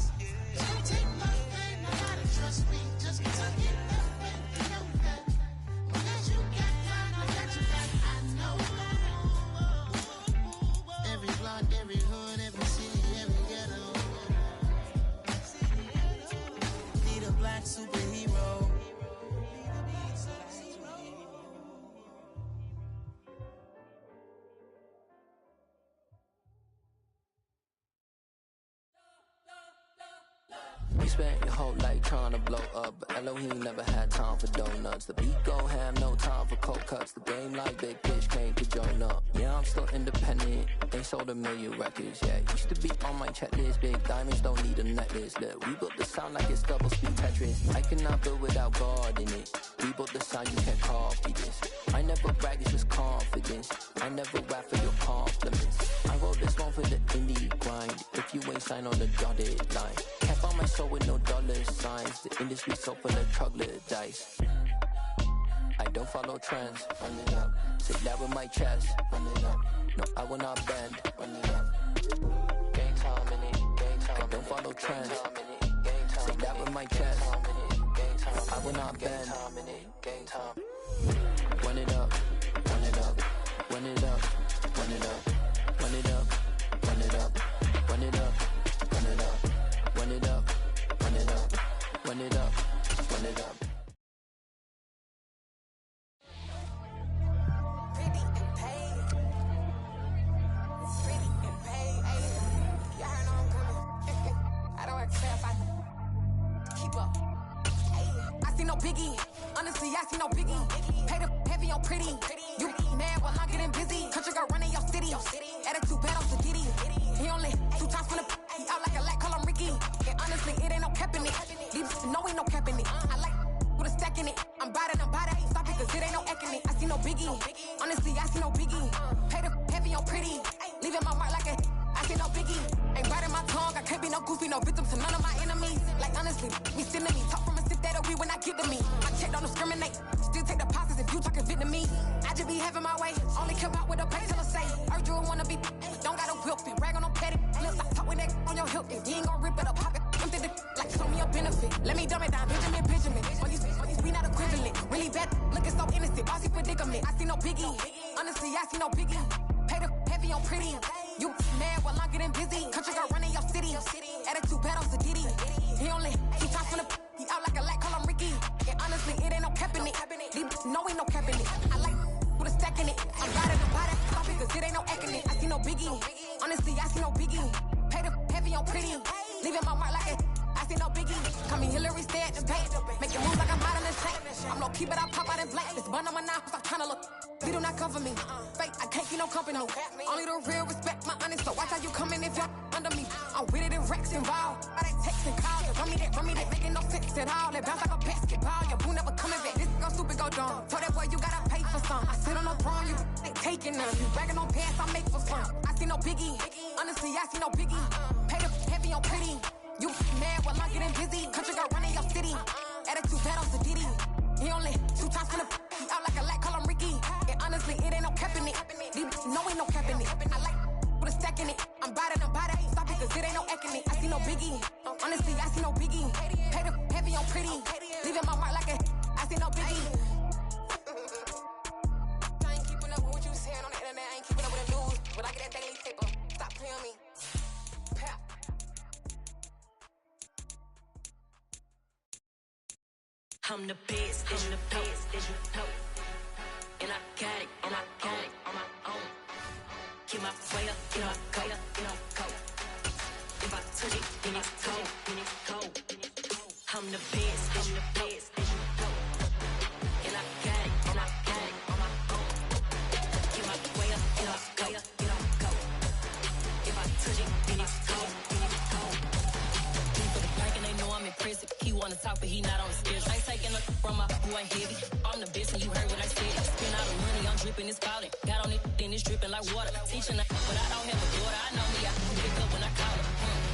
It's gonna take love and a lot of trust. We just got to get that faith and know that. Well, guess you got mine, I got your back. I know. Every block, every hood, every city, every ghetto. You spent your whole life trying to blow up, but Elohim never had time for donuts. The beat go ham, no time for cold cuts. The game like Big Fish came to join up. Yeah, I'm still independent, ain't sold a million records yet. Used to be on my checklist, big diamonds don't need a necklace. Look, we built the sound like it's double speed Tetris. I cannot build without God in it. We built the sound, you can't copy this. I never brag, it's just confidence. I never rap for your compliments. I wrote this one for the indie grind. If you ain't signed on the dotted line, kept on my soul with no dollar signs. The industry so full of troglodytes. I don't follow trends, run it up. Say that with my chest, run it up. No, I will not bend, run it up. Game time in it, game time. I don't follow trends, say that with my chest. I will not bend, game time. Run it up, run it up, run it up, run it up, run it up, run it up, run it up, run it up, run it up, run it up, run it up, run it up. No biggie, honestly, I see no biggie. Pay the heavy on pretty. You mad while I'm getting busy. Country girl running your city. Attitude bad on Sagitty. He only 2 times from the he out like a lack, call him Ricky. And honestly, it ain't no cap in it. These know ain't no cap in it. I like with a stack in it. I'm about it, ain't stop it, cause it ain't no acting it. I see no biggie, honestly, I see no biggie. Pay the heavy on pretty. Leaving my mark like a I see no biggie. Ain't biting my tongue, I can't be no goofy, no victim to none of my enemies. Like honestly, we still in me. Talk from a sip that we when I get to me. I check, don't discriminate. Still take the pauses if you talking Vietnamese. I just be having my way. Only care about what the pay tell say. Urge you wanna be. Don't gotta whip it. Rag on petty. Let's stop talking that on your hip. If you ain't gon' rip it up, pop it. Empty the like show me a benefit. Let me dumb it down. Benjamin. We not equivalent. Really bad. Looking so innocent. Bossy predicament. I see no biggie. Honestly, I see no biggie. Pay the heavy on pretty. You mad while I'm getting busy. Country girl running your city. Attitude bad on Sagitty. He only 2 times from the he out like a lack, call him Ricky. And honestly, it ain't no cap in it. These know ain't no cap in it. I like with a stack in it. I'm riding stop it, cause it ain't no acting it. I see no biggie. Honestly, I see no biggie. Pay the heavy on pretty. Leaving my mark like a I see no biggie. Call me Hillary, stay at the bank. Make it move like I'm out in the tank. I'm low key, but I pop out in blank. This bun on my knife, stop trying to look. They do not cover me. Fake, I can't keep no company. Only the real respect my honest. So watch how you coming if you're under me. I'm with it in Rex involved. I they text and call. Run me that, making no sense at all. That bounce like a basketball. Your boo never coming back. This go stupid, go dumb. Told that boy you gotta pay for some. I sit on no throne, you ain't taking none. You bragging on pants, I make for fun. I see no biggie. Honestly, I see no biggie. Pay the heavy on pretty. You mad while I'm getting busy. Country girl running your city. Attitude bad on Sagitty. He only 2 times from the he out like a lack, call him Ricky. And honestly, it ain't no cap in it. These know ain't no cap in it. I like with a stack in it. I'm about it, ain't stop it, cause it ain't no acting it. I see no biggie. Honestly, I see no biggie. Pay the heavy on pretty. Leaving my mark like a I see no biggie. I ain't keeping up with what you saying on the internet. I ain't keeping up with the news. But I get that daily paper. Stop playing on me. I'm the best, I'm the best, as you know. And I got it, and I got it on my own. Keep my way up, get up, go, get up, go. If I touch it, then it's cold, then it's cold. I'm the best, I'm the best, as you know. And I got it, and I got it on my own. Keep my way up, get up, go, get up, go. If I touch it, then it's cold, then it's cold. For the bank and they know I'm impressive. He wanna talk, but he not on the schedule. I ain't taking a from my boy heavy. I'm the best and you heard what I said. Spend all the money, I'm dripping, it's falling. Got on it, then it's dripping like water. Teaching, but I don't have a daughter. I know me, I